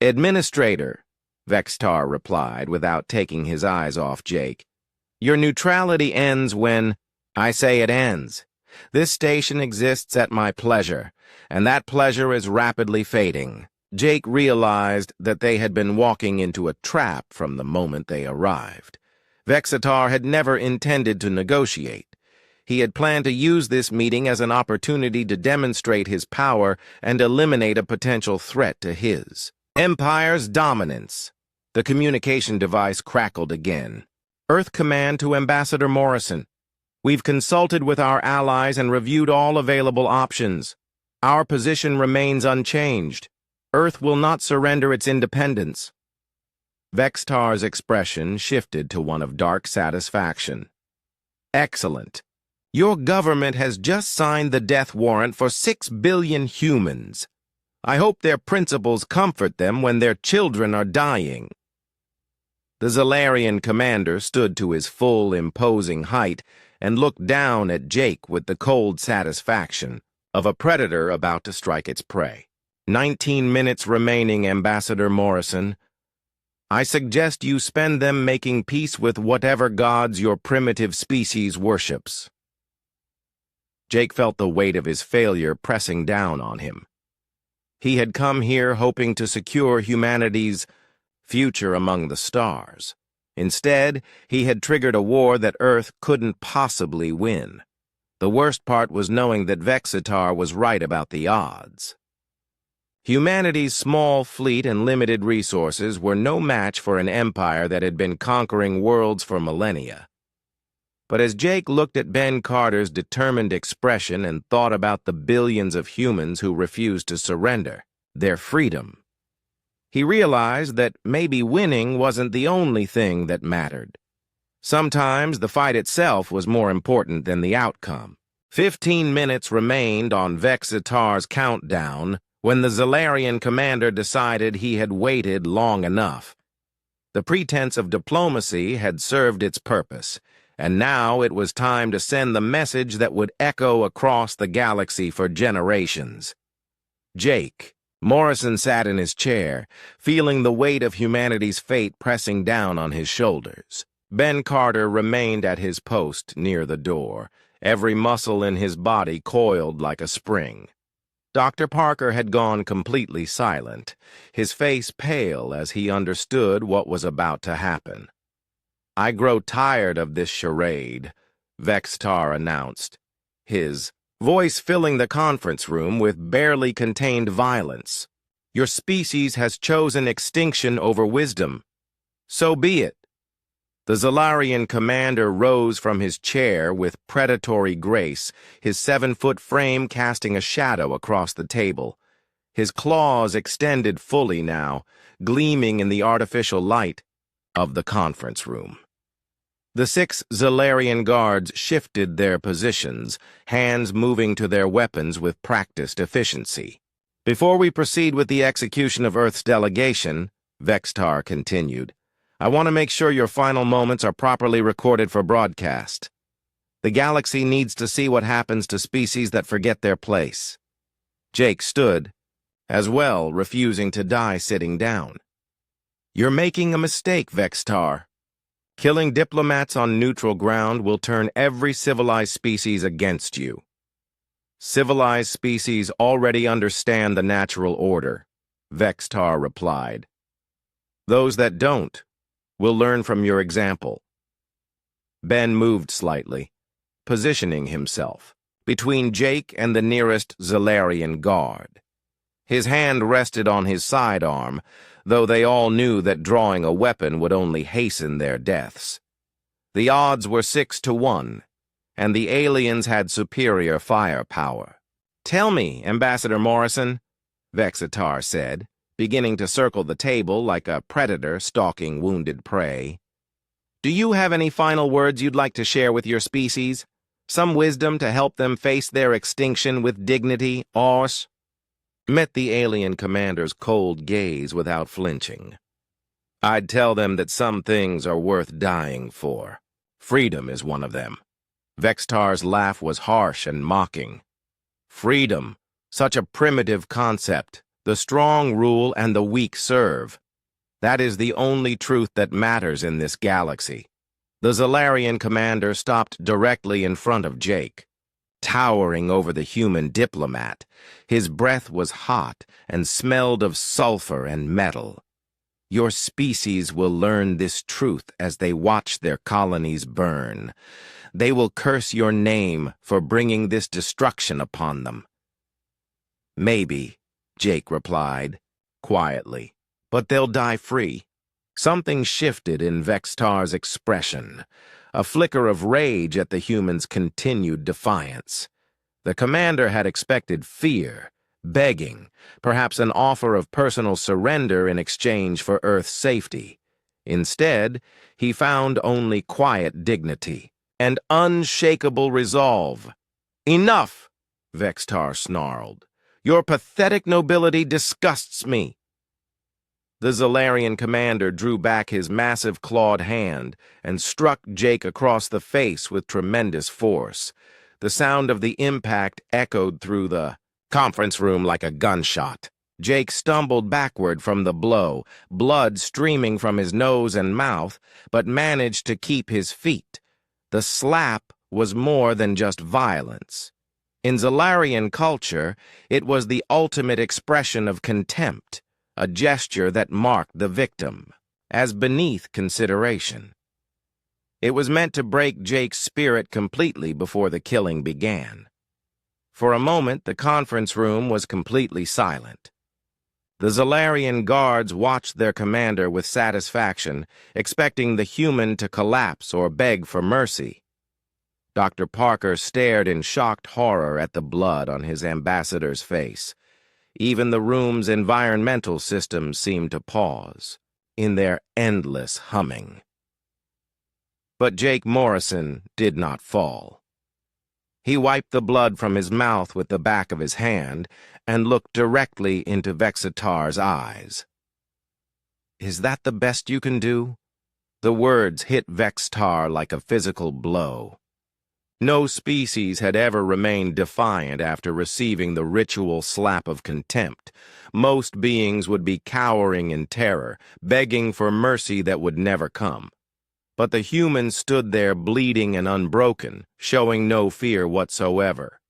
Administrator, Vextar replied without taking his eyes off Jake. Your neutrality ends when I say it ends. This station exists at my pleasure, and that pleasure is rapidly fading. Jake realized that they had been walking into a trap from the moment they arrived. Vexatar had never intended to negotiate. He had planned to use this meeting as an opportunity to demonstrate his power and eliminate a potential threat to his Empire's dominance. The communication device crackled again. Earth Command to Ambassador Morrison. We've consulted with our allies and reviewed all available options. Our position remains unchanged. Earth will not surrender its independence. Vextar's expression shifted to one of dark satisfaction. Excellent. Your government has just signed the death warrant for 6 billion humans. I hope their principles comfort them when their children are dying. The Zalarian commander stood to his full, imposing height and looked down at Jake with the cold satisfaction of a predator about to strike its prey. 19 minutes remaining, Ambassador Morrison. I suggest you spend them making peace with whatever gods your primitive species worships. Jake felt the weight of his failure pressing down on him. He had come here hoping to secure humanity's future among the stars. Instead, he had triggered a war that Earth couldn't possibly win. The worst part was knowing that Vexatar was right about the odds. Humanity's small fleet and limited resources were no match for an empire that had been conquering worlds for millennia. But as Jake looked at Ben Carter's determined expression and thought about the billions of humans who refused to surrender their freedom, he realized that maybe winning wasn't the only thing that mattered. Sometimes the fight itself was more important than the outcome. 15 minutes remained on Vexatar's countdown when the Zalarian commander decided he had waited long enough. The pretense of diplomacy had served its purpose, and now it was time to send the message that would echo across the galaxy for generations. Jake. Morrison sat in his chair, feeling the weight of humanity's fate pressing down on his shoulders. Ben Carter remained at his post near the door, every muscle in his body coiled like a spring. Dr. Parker had gone completely silent, his face pale as he understood what was about to happen. I grow tired of this charade, Vextar announced, his voice filling the conference room with barely contained violence. Your species has chosen extinction over wisdom. So be it. The Zalarian commander rose from his chair with predatory grace, his 7-foot frame casting a shadow across the table. His claws extended fully now, gleaming in the artificial light of the conference room. The 6 Zalarian guards shifted their positions, hands moving to their weapons with practiced efficiency. Before we proceed with the execution of Earth's delegation, Vextar continued, I want to make sure your final moments are properly recorded for broadcast. The galaxy needs to see what happens to species that forget their place. Jake stood, as well refusing to die sitting down. You're making a mistake, Vextar. Killing diplomats on neutral ground will turn every civilized species against you. Civilized species already understand the natural order, Vextar replied. Those that don't will learn from your example. Ben moved slightly, positioning himself between Jake and the nearest Zalarian guard. His hand rested on his sidearm, though they all knew that drawing a weapon would only hasten their deaths. The odds were 6-1, and the aliens had superior firepower. Tell me, Ambassador Morrison, Vexatar said, beginning to circle the table like a predator stalking wounded prey. Do you have any final words you'd like to share with your species? Some wisdom to help them face their extinction with dignity, Ors? Met the alien commander's cold gaze without flinching. I'd tell them that some things are worth dying for. Freedom is one of them. Vextar's laugh was harsh and mocking. Freedom, such a primitive concept. The strong rule and the weak serve. That is the only truth that matters in this galaxy. The Zalarian commander stopped directly in front of Jake. towering over the human diplomat. His breath was hot and smelled of sulfur and metal. Your species will learn this truth as they watch their colonies burn. They will curse your name for bringing this destruction upon them. Maybe, Jake replied, quietly, but they'll die free. Something shifted in Vextar's expression, a flicker of rage at the human's continued defiance. The commander had expected fear, begging, perhaps an offer of personal surrender in exchange for Earth's safety. Instead, he found only quiet dignity and unshakable resolve. "Enough!" Vextar snarled. "Your pathetic nobility disgusts me." The Zalarian commander drew back his massive clawed hand and struck Jake across the face with tremendous force. The sound of the impact echoed through the conference room like a gunshot. Jake stumbled backward from the blow, blood streaming from his nose and mouth, but managed to keep his feet. The slap was more than just violence. In Zalarian culture, it was the ultimate expression of contempt, a gesture that marked the victim as beneath consideration. It was meant to break Jake's spirit completely before the killing began. For a moment, the conference room was completely silent. The Zalarian guards watched their commander with satisfaction, expecting the human to collapse or beg for mercy. Dr. Parker stared in shocked horror at the blood on his ambassador's face. Even the room's environmental systems seemed to pause in their endless humming. But Jake Morrison did not fall. He wiped the blood from his mouth with the back of his hand and looked directly into Vexitar's eyes. "Is that the best you can do?" The words hit Vextar like a physical blow. No species had ever remained defiant after receiving the ritual slap of contempt. Most beings would be cowering in terror, begging for mercy that would never come. But the human stood there bleeding and unbroken, showing no fear whatsoever.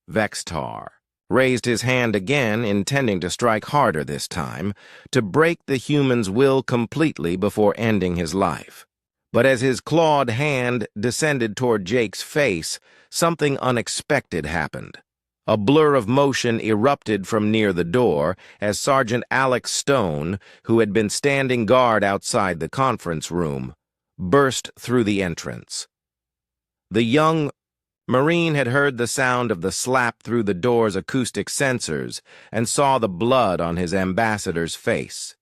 Vextar raised his hand again, intending to strike harder this time, to break the human's will completely before ending his life. But as his clawed hand descended toward Jake's face, something unexpected happened. A blur of motion erupted from near the door as Sergeant Alex Stone, who had been standing guard outside the conference room, burst through the entrance. The young Marine had heard the sound of the slap through the door's acoustic sensors and saw the blood on his ambassador's face.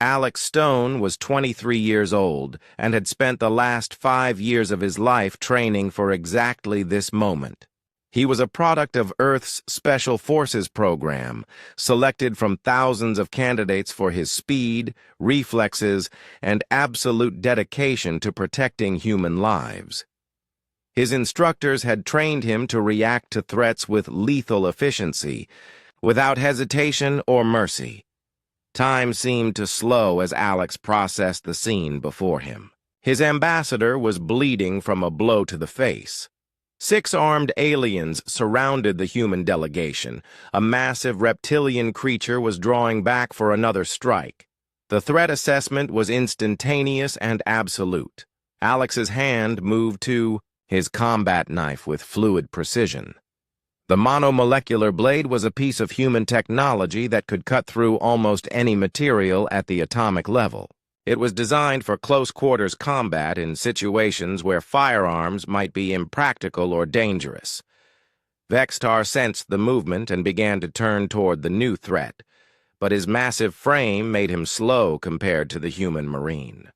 Alex Stone was 23 years old and had spent the last 5 years of his life training for exactly this moment. He was a product of Earth's Special Forces program, selected from thousands of candidates for his speed, reflexes, and absolute dedication to protecting human lives. His instructors had trained him to react to threats with lethal efficiency, without hesitation or mercy. Time seemed to slow as Alex processed the scene before him. His ambassador was bleeding from a blow to the face. 6 armed aliens surrounded the human delegation. A massive reptilian creature was drawing back for another strike. The threat assessment was instantaneous and absolute. Alex's hand moved to his combat knife with fluid precision. The monomolecular blade was a piece of human technology that could cut through almost any material at the atomic level. It was designed for close-quarters combat in situations where firearms might be impractical or dangerous. Vextar sensed the movement and began to turn toward the new threat, but his massive frame made him slow compared to the human Marine.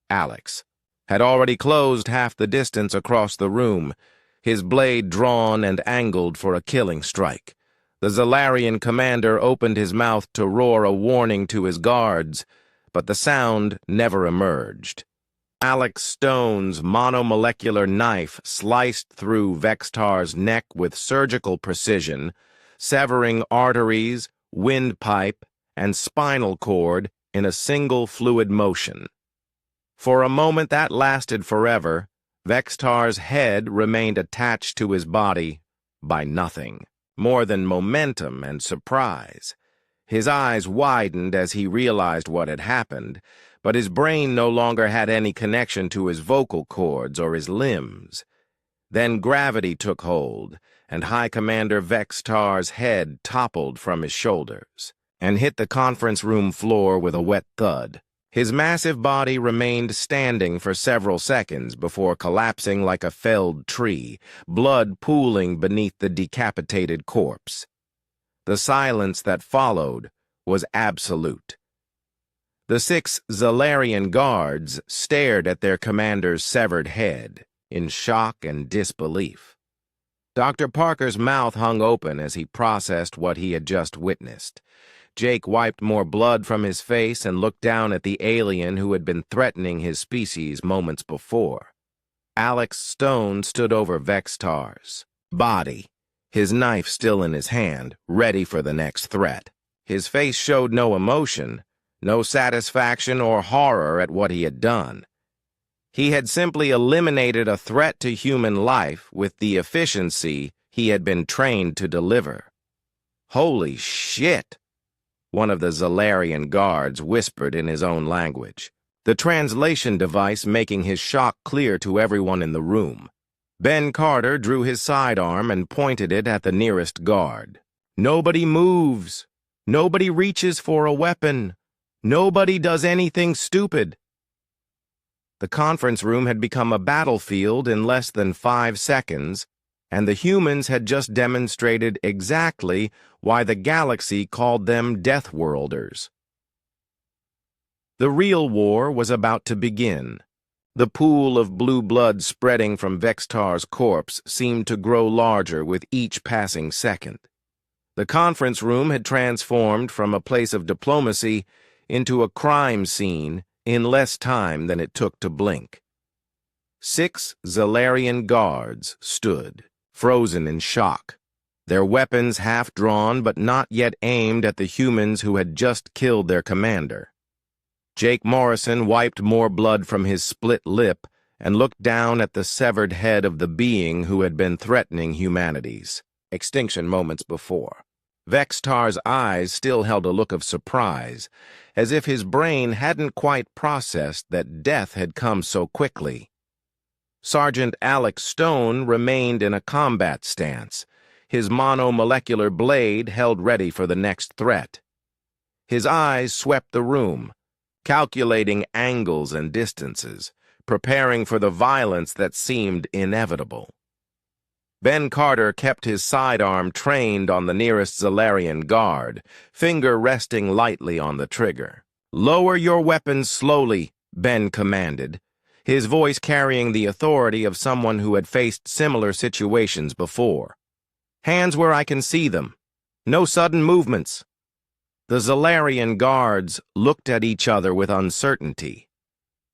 Alex had already closed half the distance across the room, his blade drawn and angled for a killing strike. The Zalarian commander opened his mouth to roar a warning to his guards, but the sound never emerged. Alex Stone's monomolecular knife sliced through Vextar's neck with surgical precision, severing arteries, windpipe, and spinal cord in a single fluid motion. For a moment that lasted forever, Vextar's head remained attached to his body by nothing, more than momentum and surprise. His eyes widened as he realized what had happened, but his brain no longer had any connection to his vocal cords or his limbs. Then gravity took hold, and High Commander Vextar's head toppled from his shoulders and hit the conference room floor with a wet thud. His massive body remained standing for several seconds before collapsing like a felled tree, blood pooling beneath the decapitated corpse. The silence that followed was absolute. The 6 Zalarian guards stared at their commander's severed head in shock and disbelief. Dr. Parker's mouth hung open as he processed what he had just witnessed. Jake wiped more blood from his face and looked down at the alien who had been threatening his species moments before. Alex Stone stood over Vextar's body, his knife still in his hand, ready for the next threat. His face showed no emotion, no satisfaction or horror at what he had done. He had simply eliminated a threat to human life with the efficiency he had been trained to deliver. "Holy shit!" one of the Zalarian guards whispered in his own language, the translation device making his shock clear to everyone in the room. Ben Carter drew his sidearm and pointed it at the nearest guard. "Nobody moves. Nobody reaches for a weapon. Nobody does anything stupid." The conference room had become a battlefield in less than 5 seconds, and the humans had just demonstrated exactly why the galaxy called them Deathworlders. The real war was about to begin. The pool of blue blood spreading from Vextar's corpse seemed to grow larger with each passing second. The conference room had transformed from a place of diplomacy into a crime scene in less time than it took to blink. 6 Zalarian guards stood, frozen in shock, their weapons half drawn but not yet aimed at the humans who had just killed their commander. Jake Morrison wiped more blood from his split lip and looked down at the severed head of the being who had been threatening humanity's extinction moments before. Vextar's eyes still held a look of surprise, as if his brain hadn't quite processed that death had come so quickly. Sergeant Alex Stone remained in a combat stance, his monomolecular blade held ready for the next threat. His eyes swept the room, calculating angles and distances, preparing for the violence that seemed inevitable. Ben Carter kept his sidearm trained on the nearest Zalarian guard, finger resting lightly on the trigger. "Lower your weapons slowly," Ben commanded, his voice carrying the authority of someone who had faced similar situations before. "Hands where I can see them. No sudden movements." The Zalarian guards looked at each other with uncertainty.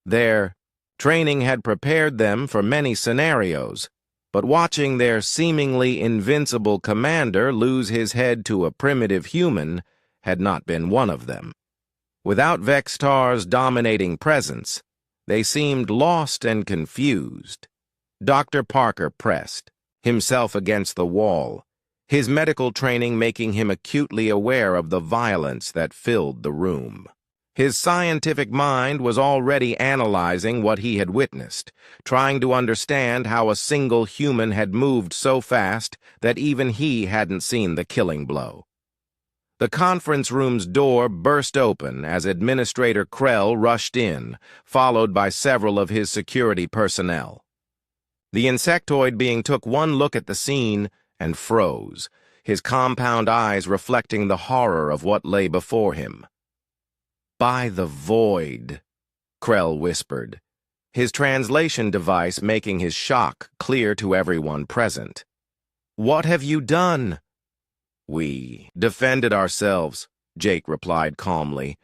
Their training had prepared them for many scenarios, but watching their seemingly invincible commander lose his head to a primitive human had not been one of them. Without Vextar's dominating presence, they seemed lost and confused. Dr. Parker pressed, himself against the wall, his medical training making him acutely aware of the violence that filled the room. His scientific mind was already analyzing what he had witnessed, trying to understand how a single human had moved so fast that even he hadn't seen the killing blow. The conference room's door burst open as Administrator Krell rushed in, followed by several of his security personnel. The insectoid being took one look at the scene and froze, his compound eyes reflecting the horror of what lay before him. "By the void," Krell whispered, his translation device making his shock clear to everyone present. "What have you done?" "We defended ourselves," Jake replied calmly,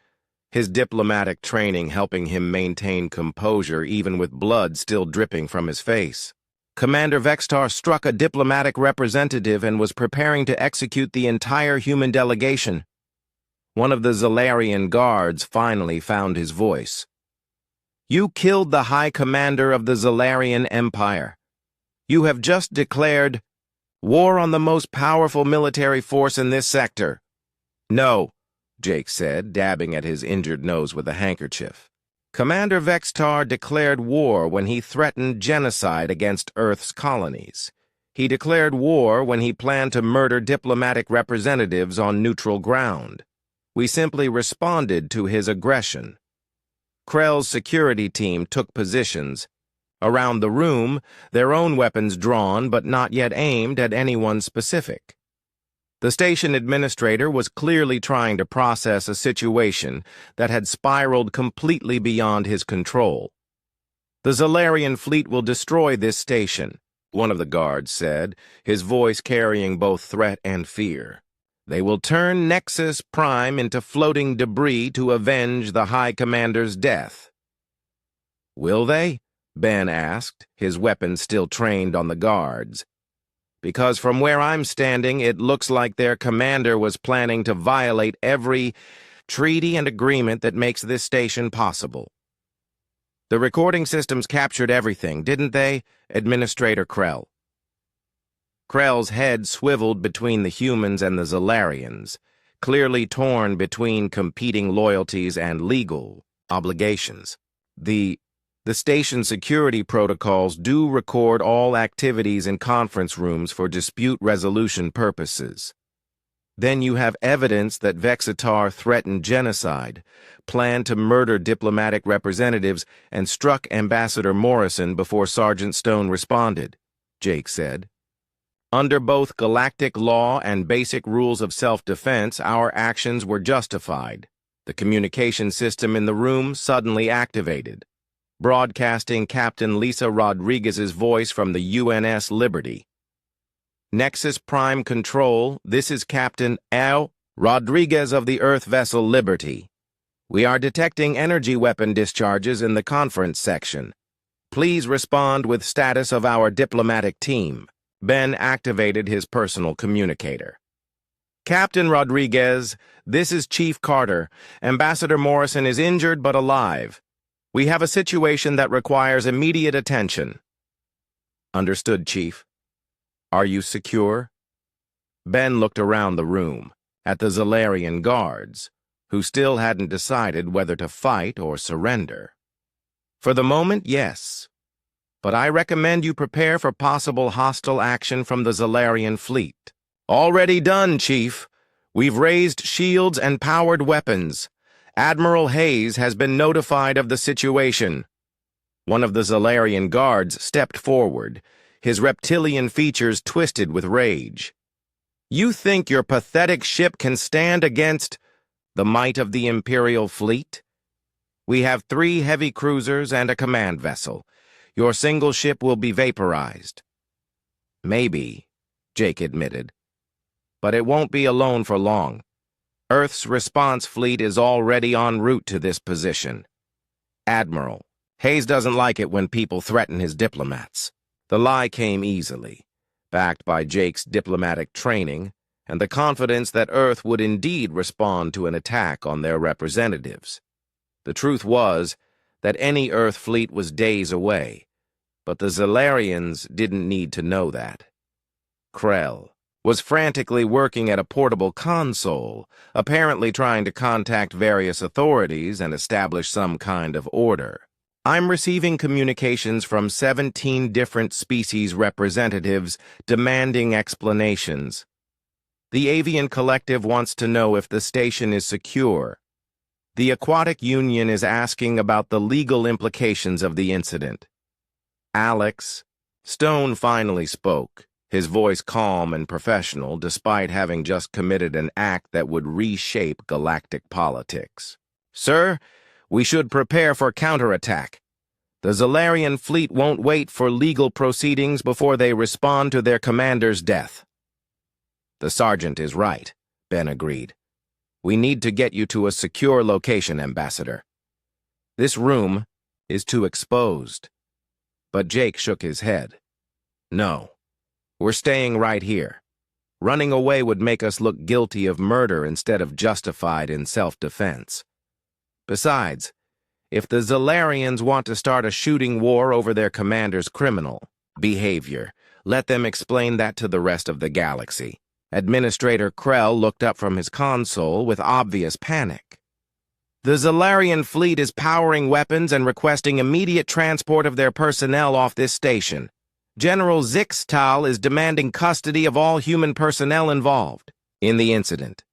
his diplomatic training helping him maintain composure even with blood still dripping from his face. "Commander Vextar struck a diplomatic representative and was preparing to execute the entire human delegation." One of the Zalarian guards finally found his voice. You killed the High Commander of the Zalarian Empire. You have just declared war on the most powerful military force in this sector. No, Jake said, dabbing at his injured nose with a handkerchief. Commander Vextar declared war when he threatened genocide against Earth's colonies. He declared war when he planned to murder diplomatic representatives on neutral ground. We simply responded to his aggression. Krell's security team took positions around the room, their own weapons drawn but not yet aimed at anyone specific. The station administrator was clearly trying to process a situation that had spiraled completely beyond his control. The Zalarian fleet will destroy this station, one of the guards said, his voice carrying both threat and fear. They will turn Nexus Prime into floating debris to avenge the High Commander's death. Will they? Ben asked, his weapon still trained on the guards. Because from where I'm standing, it looks like their commander was planning to violate every treaty and agreement that makes this station possible. The recording systems captured everything, didn't they, Administrator Krell? Krell's head swiveled between the humans and the Zalarians, clearly torn between competing loyalties and legal obligations. The station security protocols do record all activities in conference rooms for dispute resolution purposes. Then you have evidence that Vexitar threatened genocide, planned to murder diplomatic representatives, and struck Ambassador Morrison before Sergeant Stone responded, Jake said. Under both galactic law and basic rules of self-defense, our actions were justified. The communication system in the room suddenly activated, broadcasting Captain Lisa Rodriguez's voice from the UNS Liberty. Nexus Prime Control, this is Captain Al Rodriguez of the Earth vessel Liberty. We are detecting energy weapon discharges in the conference section. Please respond with status of our diplomatic team. Ben activated his personal communicator. Captain Rodriguez, this is Chief Carter. Ambassador Morrison is injured but alive. We have a situation that requires immediate attention. Understood, Chief. Are you secure? Ben looked around the room, at the Zalarian guards, who still hadn't decided whether to fight or surrender. For the moment, yes. But I recommend you prepare for possible hostile action from the Zalarian fleet. Already done, Chief. We've raised shields and powered weapons. Admiral Hayes has been notified of the situation. One of the Zalarian guards stepped forward, his reptilian features twisted with rage. You think your pathetic ship can stand against the might of the Imperial fleet? We have 3 heavy cruisers and a command vessel. Your single ship will be vaporized. Maybe, Jake admitted. But it won't be alone for long. Earth's response fleet is already en route to this position. Admiral, Hayes doesn't like it when people threaten his diplomats. The lie came easily, backed by Jake's diplomatic training and the confidence that Earth would indeed respond to an attack on their representatives. The truth was that any Earth fleet was days away, but the Zalarians didn't need to know that. Krell was frantically working at a portable console, apparently trying to contact various authorities and establish some kind of order. I'm receiving communications from 17 different species representatives demanding explanations. The Avian Collective wants to know if the station is secure. The Aquatic Union is asking about the legal implications of the incident. Alex, Stone finally spoke, his voice calm and professional despite having just committed an act that would reshape galactic politics. Sir, we should prepare for counterattack. The Zalarian fleet won't wait for legal proceedings before they respond to their commander's death. The sergeant is right, Ben agreed. We need to get you to a secure location, Ambassador. This room is too exposed. But Jake shook his head. No, we're staying right here. Running away would make us look guilty of murder instead of justified in self-defense. Besides, If the Zalarians want to start a shooting war over their commander's criminal behavior, let them explain that to the rest of the galaxy. Administrator Krell looked up from his console with obvious panic. The Zalarian fleet is powering weapons and requesting immediate transport of their personnel off this station. General Zixtal is demanding custody of all human personnel involved in the incident.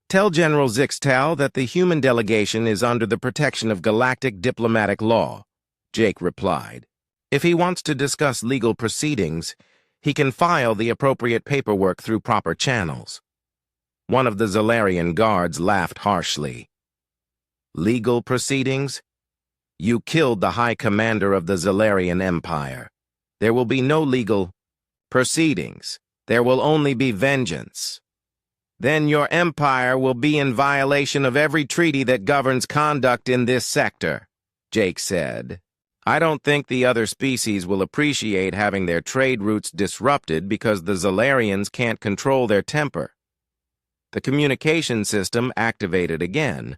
Tell General Zixtal that the human delegation is under the protection of galactic diplomatic law, Jake replied. If he wants to discuss legal proceedings, he can file the appropriate paperwork through proper channels. One of the Zalarian guards laughed harshly. Legal proceedings? You killed the High Commander of the Zalarian Empire. There will be no legal proceedings. There will only be vengeance. Then your empire will be in violation of every treaty that governs conduct in this sector, Jake said. I don't think the other species will appreciate having their trade routes disrupted because the Zalarians can't control their temper. The communication system activated again,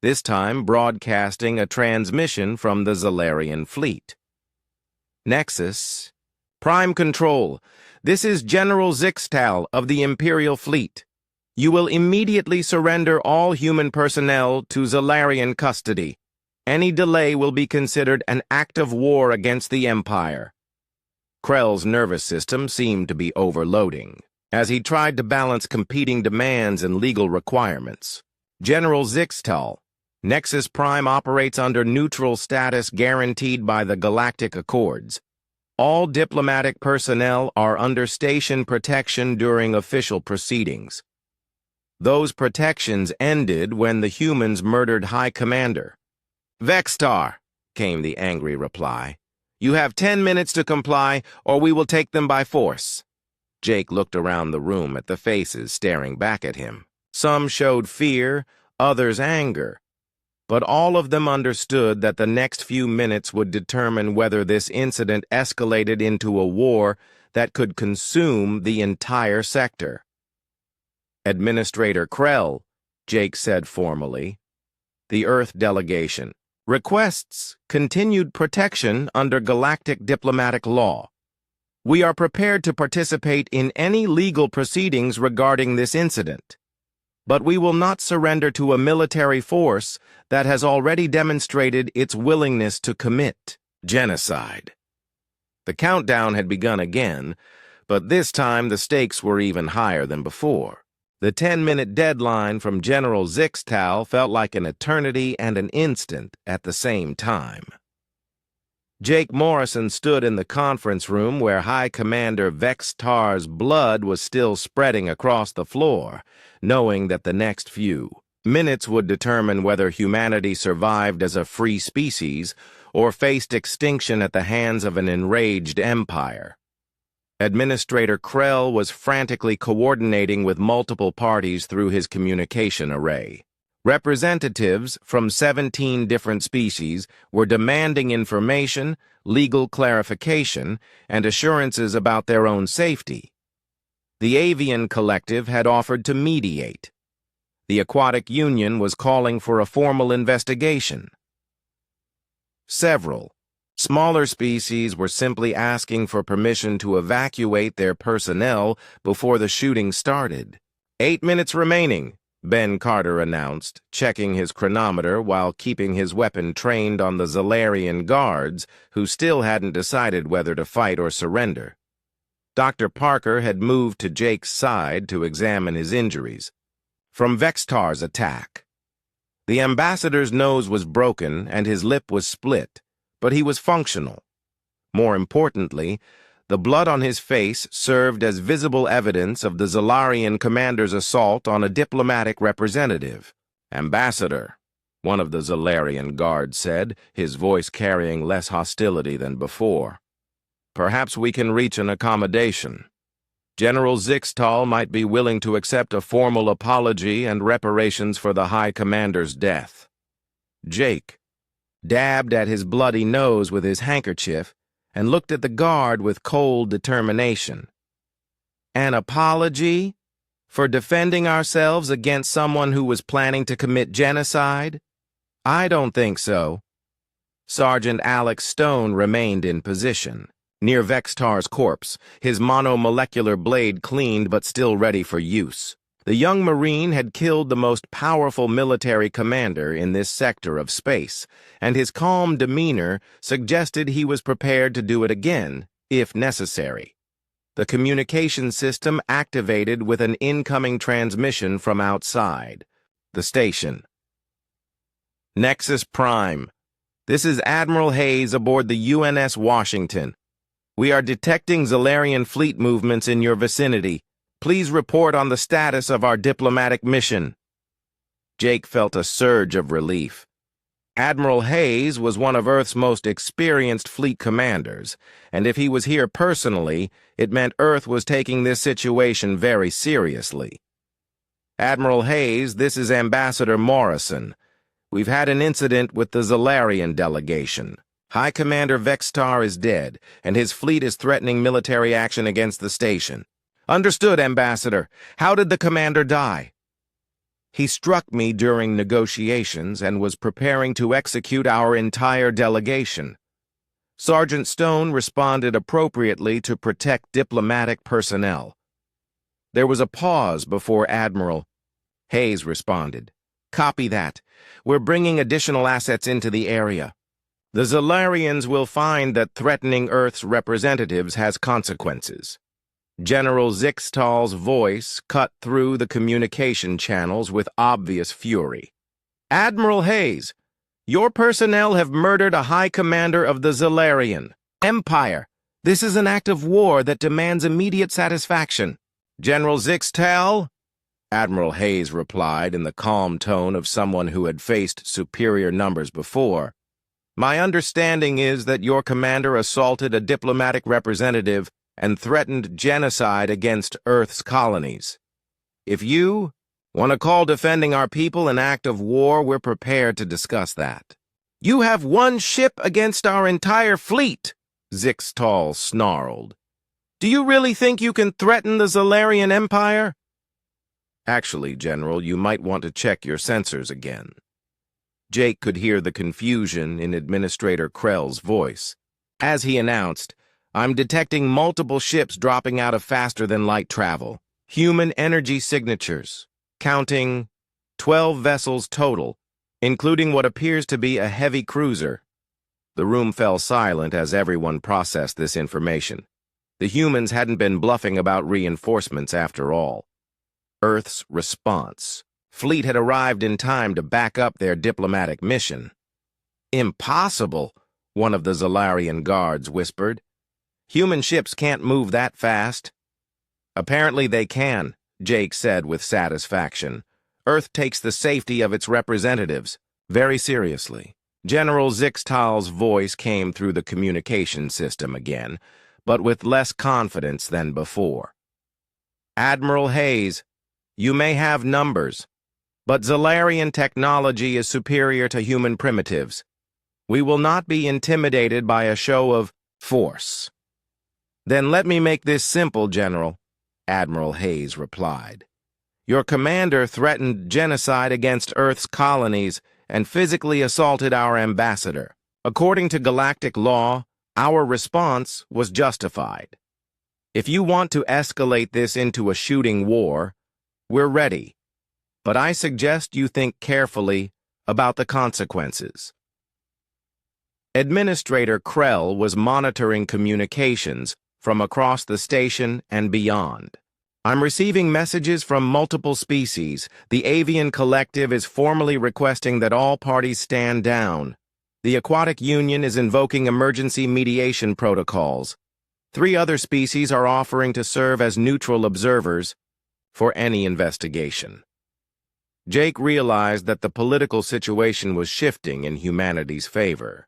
this time broadcasting a transmission from the Zalarian fleet. Nexus. Prime Control. This is General Zixtal of the Imperial Fleet. You will immediately surrender all human personnel to Zalarian custody. Any delay will be considered an act of war against the Empire. Krell's nervous system seemed to be overloading, as he tried to balance competing demands and legal requirements. General Zixtal, Nexus Prime operates under neutral status guaranteed by the Galactic Accords. All diplomatic personnel are under station protection during official proceedings. Those protections ended when the humans murdered High Commander. Vextar, came the angry reply. You have 10 minutes to comply, or we will take them by force. Jake looked around the room at the faces staring back at him. Some showed fear, others anger. But all of them understood that the next few minutes would determine whether this incident escalated into a war that could consume the entire sector. Administrator Krell, Jake said formally, the Earth delegation, requests continued protection under galactic diplomatic law. We are prepared to participate in any legal proceedings regarding this incident, but we will not surrender to a military force that has already demonstrated its willingness to commit genocide. The countdown had begun again, but this time the stakes were even higher than before. The 10-minute deadline from General Zixtal felt like an eternity and an instant at the same time. Jake Morrison stood in the conference room where High Commander Vextar's blood was still spreading across the floor, knowing that the next few minutes would determine whether humanity survived as a free species or faced extinction at the hands of an enraged empire. Administrator Krell was frantically coordinating with multiple parties through his communication array. Representatives from 17 different species were demanding information, legal clarification, and assurances about their own safety. The Avian Collective had offered to mediate. The Aquatic Union was calling for a formal investigation. Several smaller species were simply asking for permission to evacuate their personnel before the shooting started. 8 minutes remaining, Ben Carter announced, checking his chronometer while keeping his weapon trained on the Zalarian guards, who still hadn't decided whether to fight or surrender. Dr. Parker had moved to Jake's side to examine his injuries from Vextar's attack. The ambassador's nose was broken and his lip was split, but he was functional. More importantly, the blood on his face served as visible evidence of the Zalarian commander's assault on a diplomatic representative. Ambassador, one of the Zalarian guards said, his voice carrying less hostility than before. Perhaps we can reach an accommodation. General Zixtal might be willing to accept a formal apology and reparations for the High Commander's death. Jake dabbed at his bloody nose with his handkerchief and looked at the guard with cold determination. An apology? For defending ourselves against someone who was planning to commit genocide? I don't think so. Sergeant Alex Stone remained in position, near Vextar's corpse, his monomolecular blade cleaned but still ready for use. The young Marine had killed the most powerful military commander in this sector of space, and his calm demeanor suggested he was prepared to do it again, if necessary. The communication system activated with an incoming transmission from outside. The station. Nexus Prime. This is Admiral Hayes aboard the UNS Washington. We are detecting Zalarian fleet movements in your vicinity. Please report on the status of our diplomatic mission. Jake felt a surge of relief. Admiral Hayes was one of Earth's most experienced fleet commanders, and if he was here personally, it meant Earth was taking this situation very seriously. Admiral Hayes, this is Ambassador Morrison. We've had an incident with the Zalarian delegation. High Commander Vextar is dead, and his fleet is threatening military action against the station. Understood, Ambassador. How did the commander die? He struck me during negotiations and was preparing to execute our entire delegation. Sergeant Stone responded appropriately to protect diplomatic personnel. There was a pause before Admiral Hayes responded. Copy that. We're bringing additional assets into the area. The Zalarians will find that threatening Earth's representatives has consequences. General Zixtal's voice cut through the communication channels with obvious fury. Admiral Hayes, your personnel have murdered a high commander of the Zalarian Empire. This is an act of war that demands immediate satisfaction. General Zixtal? Admiral Hayes replied in the calm tone of someone who had faced superior numbers before. My understanding is that your commander assaulted a diplomatic representative and threatened genocide against Earth's colonies. If you want to call defending our people an act of war, we're prepared to discuss that. You have one ship against our entire fleet, Zixtal snarled. Do you really think you can threaten the Zalarian Empire? Actually, General, you might want to check your sensors again. Jake could hear the confusion in Administrator Krell's voice. As he announced, I'm detecting multiple ships dropping out of faster-than-light travel. Human energy signatures. Counting 12 vessels total, including what appears to be a heavy cruiser. The room fell silent as everyone processed this information. The humans hadn't been bluffing about reinforcements after all. Earth's response. Fleet had arrived in time to back up their diplomatic mission. Impossible, one of the Zalarian guards whispered. Human ships can't move that fast. Apparently they can, Jake said with satisfaction. Earth takes the safety of its representatives very seriously. General Zixtal's voice came through the communication system again, but with less confidence than before. Admiral Hayes, you may have numbers, but Zalarian technology is superior to human primitives. We will not be intimidated by a show of force. Then let me make this simple, General, Admiral Hayes replied. Your commander threatened genocide against Earth's colonies and physically assaulted our ambassador. According to galactic law, our response was justified. If you want to escalate this into a shooting war, we're ready. But I suggest you think carefully about the consequences. Administrator Krell was monitoring communications from across the station and beyond. I'm receiving messages from multiple species. The Avian Collective is formally requesting that all parties stand down. The Aquatic Union is invoking emergency mediation protocols. 3 other species are offering to serve as neutral observers for any investigation. Jake realized that the political situation was shifting in humanity's favor.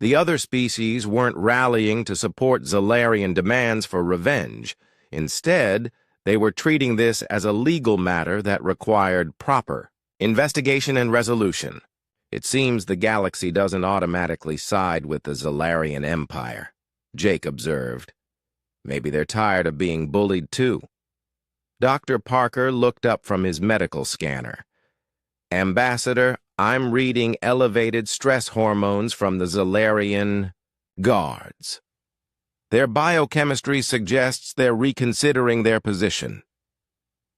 The other species weren't rallying to support Zalarian demands for revenge. Instead, they were treating this as a legal matter that required proper investigation and resolution. It seems the galaxy doesn't automatically side with the Zalarian Empire, Jake observed. Maybe they're tired of being bullied too. Dr. Parker looked up from his medical scanner. Ambassador, I'm reading elevated stress hormones from the Zalarian guards. Their biochemistry suggests they're reconsidering their position.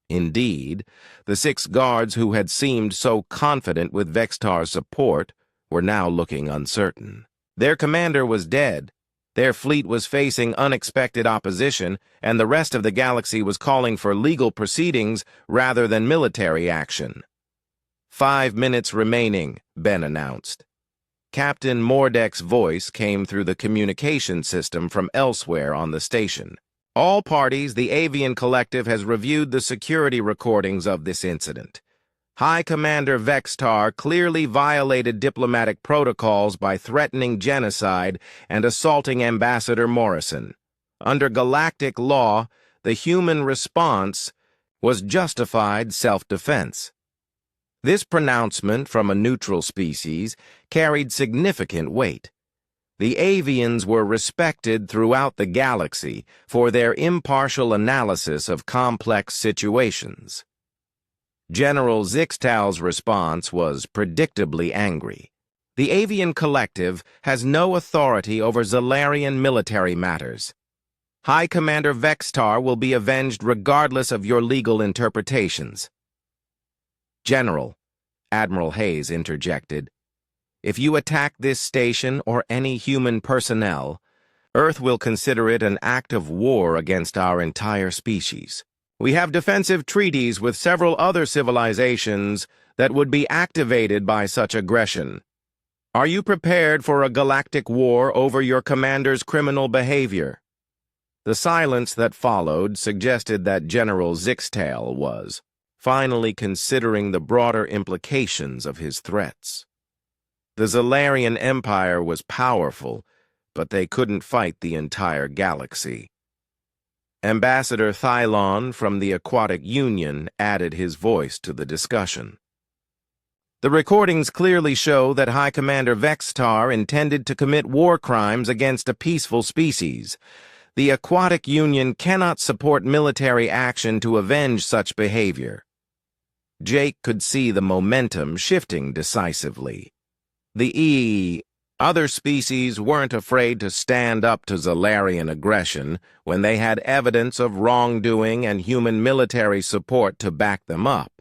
Indeed, the 6 guards who had seemed so confident with Vextar's support were now looking uncertain. Their commander was dead, their fleet was facing unexpected opposition, and the rest of the galaxy was calling for legal proceedings rather than military action. 5 minutes remaining, Ben announced. Captain Mordek's voice came through the communication system from elsewhere on the station. All parties, the Avian Collective has reviewed the security recordings of this incident. High Commander Vextar clearly violated diplomatic protocols by threatening genocide and assaulting Ambassador Morrison. Under galactic law, the human response was justified self-defense. This pronouncement from a neutral species carried significant weight. The Avians were respected throughout the galaxy for their impartial analysis of complex situations. General Zixtal's response was predictably angry. The Avian Collective has no authority over Zalarian military matters. High Commander Vextar will be avenged regardless of your legal interpretations. General, Admiral Hayes interjected, if you attack this station or any human personnel, Earth will consider it an act of war against our entire species. We have defensive treaties with several other civilizations that would be activated by such aggression. Are you prepared for a galactic war over your commander's criminal behavior? The silence that followed suggested that General Zixtal was finally considering the broader implications of his threats. The Zalarian Empire was powerful, but they couldn't fight the entire galaxy. Ambassador Thylon from the Aquatic Union added his voice to the discussion. The recordings clearly show that High Commander Vextar intended to commit war crimes against a peaceful species. The Aquatic Union cannot support military action to avenge such behavior. Jake could see the momentum shifting decisively. The other species weren't afraid to stand up to Zalarian aggression when they had evidence of wrongdoing and human military support to back them up.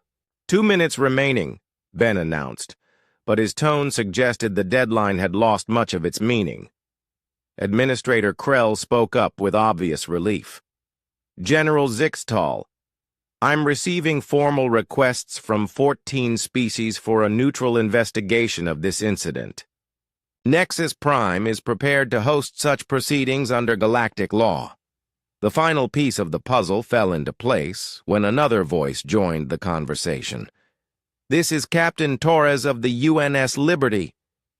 2 minutes remaining, Ben announced, but his tone suggested the deadline had lost much of its meaning. Administrator Krell spoke up with obvious relief. General Zixtal, I'm receiving formal requests from 14 species for a neutral investigation of this incident. Nexus Prime is prepared to host such proceedings under galactic law. The final piece of the puzzle fell into place when another voice joined the conversation. This is Captain Torres of the UNS Liberty.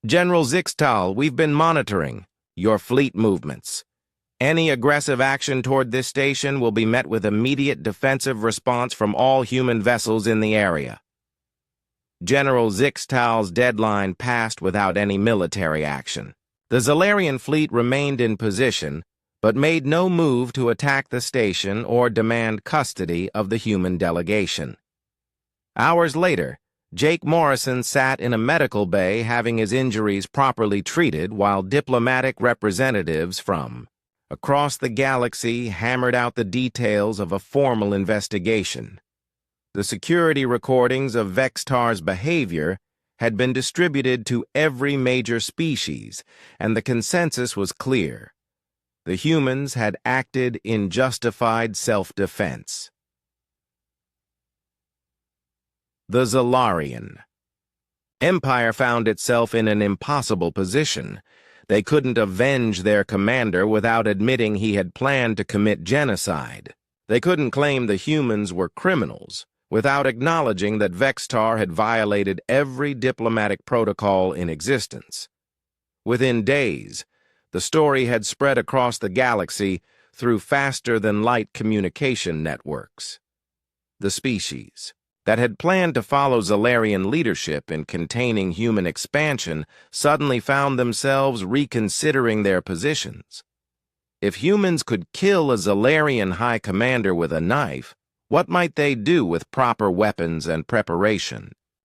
General Zixtal, we've been monitoring your fleet movements. Any aggressive action toward this station will be met with immediate defensive response from all human vessels in the area. General Zixtal's deadline passed without any military action. The Zalarian fleet remained in position, but made no move to attack the station or demand custody of the human delegation. Hours later, Jake Morrison sat in a medical bay having his injuries properly treated while diplomatic representatives from across the galaxy hammered out the details of a formal investigation. The security recordings of Vextar's behavior had been distributed to every major species, and the consensus was clear. The humans had acted in justified self-defense. The Zalarian Empire found itself in an impossible position. They couldn't avenge their commander without admitting he had planned to commit genocide. They couldn't claim the humans were criminals without acknowledging that Vextar had violated every diplomatic protocol in existence. Within days, the story had spread across the galaxy through faster-than-light communication networks. The species that had planned to follow Zalarian leadership in containing human expansion suddenly found themselves reconsidering their positions. If humans could kill a Zalarian high commander with a knife, what might they do with proper weapons and preparation?